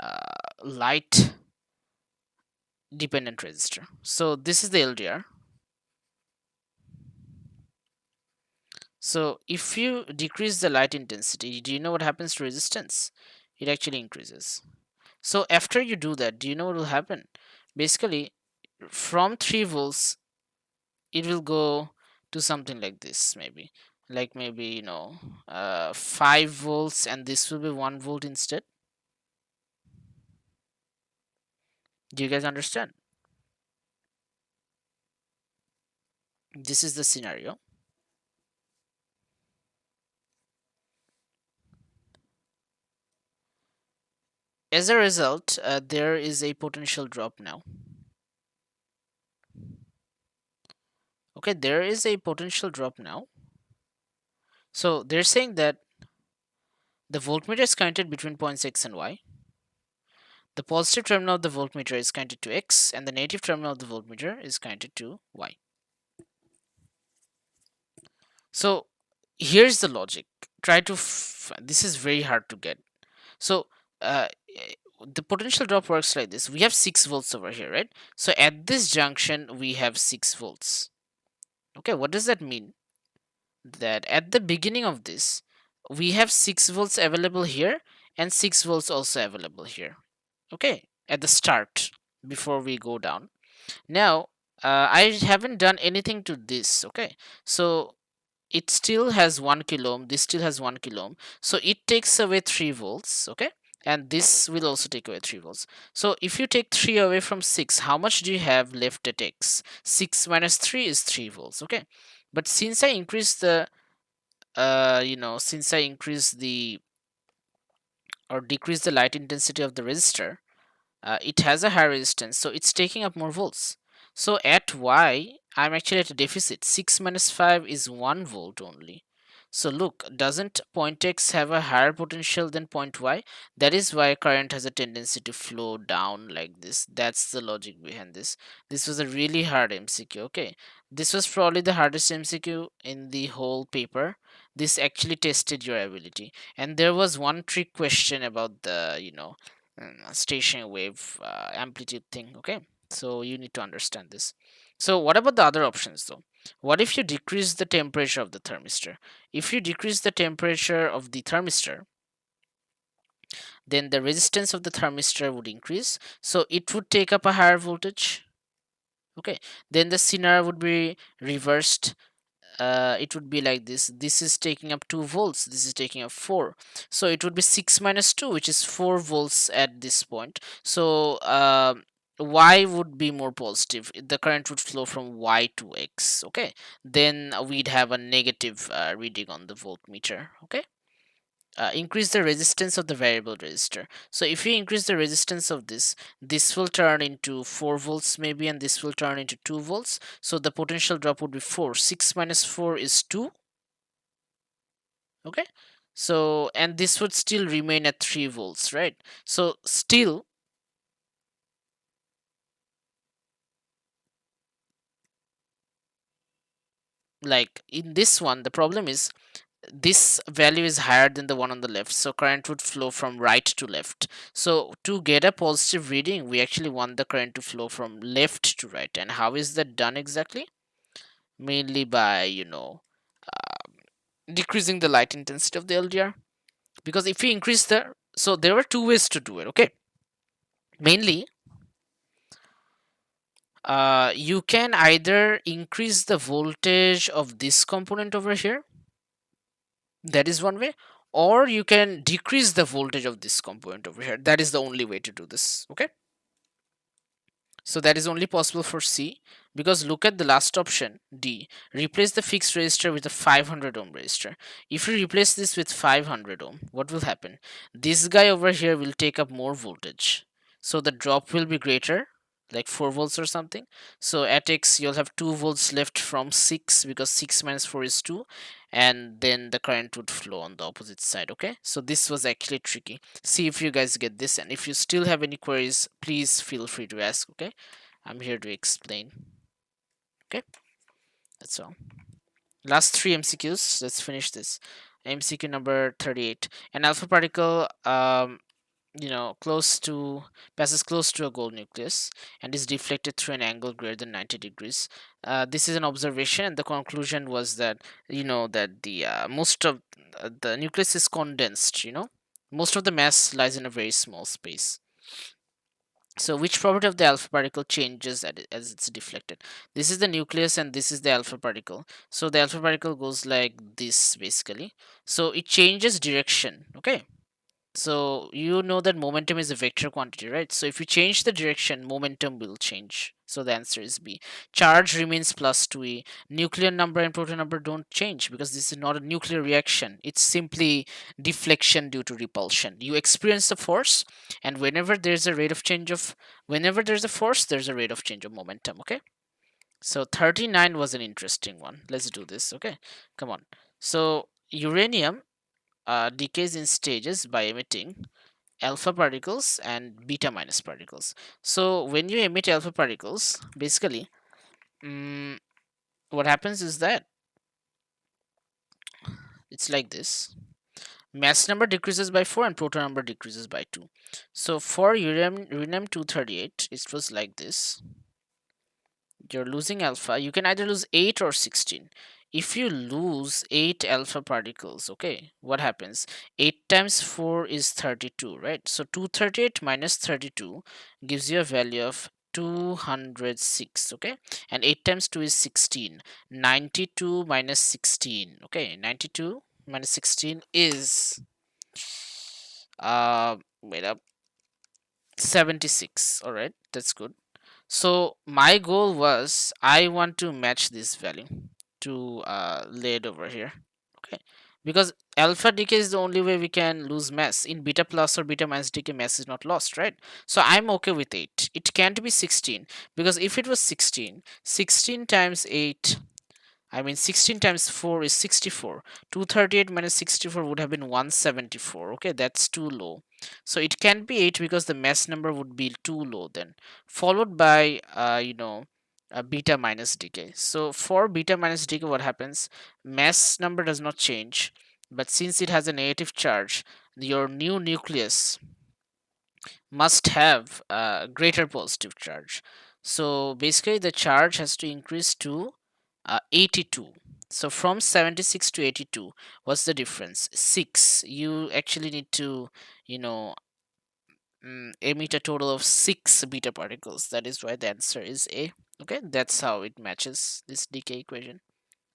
light dependent resistor. So this is the LDR. So if you decrease the light intensity, do you know what happens to resistance? It actually increases. So after you do that, do you know what will happen? Basically, from 3 volts, it will go to something like this, maybe. Like maybe, 5 volts, and this will be 1 volt instead. Do you guys understand? This is the scenario. As a result, there is a potential drop now. Okay, there is a potential drop now. So they're saying that the voltmeter is counted between points x and y. The positive terminal of the voltmeter is counted to x, and the negative terminal of the voltmeter is counted to y. So here's the logic. Try to. This is very hard to get. So uh, the potential drop works like this. We have 6 volts over here, right? So at this junction, we have 6 volts. Okay, what does that mean? That at the beginning of this, we have 6 volts available here and 6 volts also available here. Okay, at the start, before we go down. Now, I haven't done anything to this. Okay, so it still has 1 kilo ohm, this still has 1 kilo ohm, so it takes away 3 volts. Okay, and this will also take away 3 volts. So if you take 3 away from 6, how much do you have left at x? 6 minus 3 is 3 volts. Okay, but since I increase the since I increase the or decrease the light intensity of the resistor, it has a higher resistance, so it's taking up more volts. So at y, I'm actually at a deficit. 6 minus 5 is 1 volt only. So look, doesn't point x have a higher potential than point y? That is why current has a tendency to flow down like this. That's the logic behind this. This was a really hard MCQ. Okay, this was probably the hardest MCQ in the whole paper. This actually tested your ability. And there was one trick question about the stationary wave amplitude thing. Okay, so you need to understand this. So what about the other options though? What if you decrease the temperature of the thermistor? If you decrease the temperature of the thermistor, then the resistance of the thermistor would increase, so it would take up a higher voltage. Okay, then the scenario would be reversed. It would be like this. This is taking up 2 volts, this is taking up 4, so it would be 6 minus 2, which is 4 volts at this point. So y would be more positive, the current would flow from y to x. Okay, then we'd have a negative reading on the voltmeter. Okay, increase the resistance of the variable resistor. So if you increase the resistance of this will turn into 4 volts maybe, and this will turn into 2 volts. So the potential drop would be 4. 6 minus 4 is 2. Okay, so and this would still remain at 3 volts, right? So still, like in this one, the problem is this value is higher than the one on the left, so current would flow from right to left. So to get a positive reading, we actually want the current to flow from left to right. And how is that done exactly? Mainly by decreasing the light intensity of the LDR. Because if we increase the, so there were two ways to do it. Okay, mainly you can either increase the voltage of this component over here, that is one way, or you can decrease the voltage of this component over here. That is the only way to do this. Okay, so that is only possible for C, because look at the last option, D. Replace the fixed resistor with a 500 ohm resistor. If you replace this with 500 ohm, what will happen? This guy over here will take up more voltage, so the drop will be greater, like 4 volts or something. So at X you'll have 2 volts left from 6, because 6 minus 4 is 2, and then the current would flow on the opposite side. Okay, so this was actually tricky. See if you guys get this, and if you still have any queries, please feel free to ask. Okay, I'm here to explain. Okay, that's all. Last 3 MCQs, let's finish this. MCQ number 38. An alpha particle close to passes close to a gold nucleus and is deflected through an angle greater than 90 degrees. This is an observation, and the conclusion was that that the most of the nucleus is condensed. Most of the mass lies in a very small space. So which property of the alpha particle changes as it's deflected? This is the nucleus and this is the alpha particle. So the alpha particle goes like this basically. So it changes direction. Okay, So you know that momentum is a vector quantity, right? So if you change the direction, momentum will change. So the answer is B. Charge remains plus 2e. Nuclear number and proton number don't change because this is not a nuclear reaction. It's simply deflection due to repulsion. You experience the force, and whenever there's a rate of change of, whenever there's a force, there's a rate of change of momentum, okay? So 39 was an interesting one. Let's do this, okay? Come on. So uranium decays in stages by emitting alpha particles and beta minus particles. So when you emit alpha particles, basically, what happens is that it's like this. Mass number decreases by 4 and proton number decreases by 2. So for uranium 238, it was like this. You're losing alpha. You can either lose 8 or 16. If you lose 8 alpha particles, okay, what happens? 8 times 4 is 32, right? So 238 minus 32 gives you a value of 206, okay? And 8 times 2 is 16. 92 minus 16, okay? 92 minus 16 is, wait up, 76. All right, that's good. So my goal was I want to match this value to lay it over here. Okay, because alpha decay is the only way we can lose mass. In beta plus or beta minus decay, mass is not lost, right? So I'm okay with 8. It can't be 16 because if it was 16, 16 times 8, I mean 16 times 4 is 64. 238 minus 64 would have been 174. Okay, that's too low. So it can't be 8 because the mass number would be too low then. Followed by, a beta minus decay. So for beta minus decay, what happens? Mass number does not change. But since it has a negative charge, your new nucleus must have a greater positive charge. So basically the charge has to increase to 82. So from 76 to 82, what's the difference? 6. You actually need to, you know, emit a total of 6 beta particles. That is why the answer is A. Okay, that's how it matches this decay equation.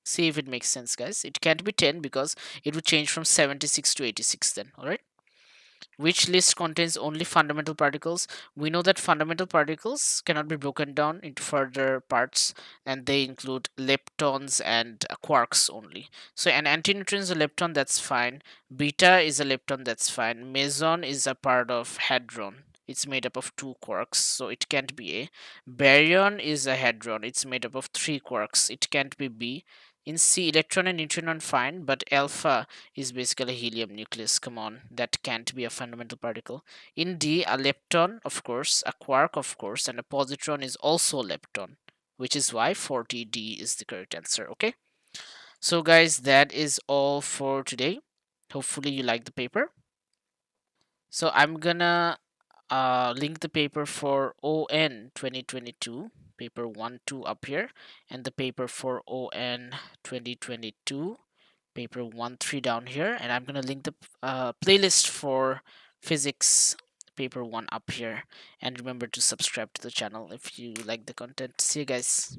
See if it makes sense, guys. It can't be 10 because it would change from 76 to 86 then. All right. Which list contains only fundamental particles? We know that fundamental particles cannot be broken down into further parts, and they include leptons and quarks only. So an antineutron is a lepton, that's fine. Beta is a lepton, that's fine. Meson is a part of hadron. It's made up of 2 quarks, so it can't be A. Baryon is a hadron. It's made up of 3 quarks. It can't be B. In C, electron and neutron are fine, but alpha is basically a helium nucleus. Come on, that can't be a fundamental particle. In D, a lepton, of course, a quark, of course, and a positron is also a lepton, which is why 40D is the correct answer. Okay, so guys, that is all for today. Hopefully, you like the paper. So I'm gonna link the paper for ON 2022, paper 1 2 up here, and the paper for ON 2022, paper 1 3 down here, and I'm gonna link the playlist for physics paper 1 up here. And remember to subscribe to the channel if you like the content. See you guys.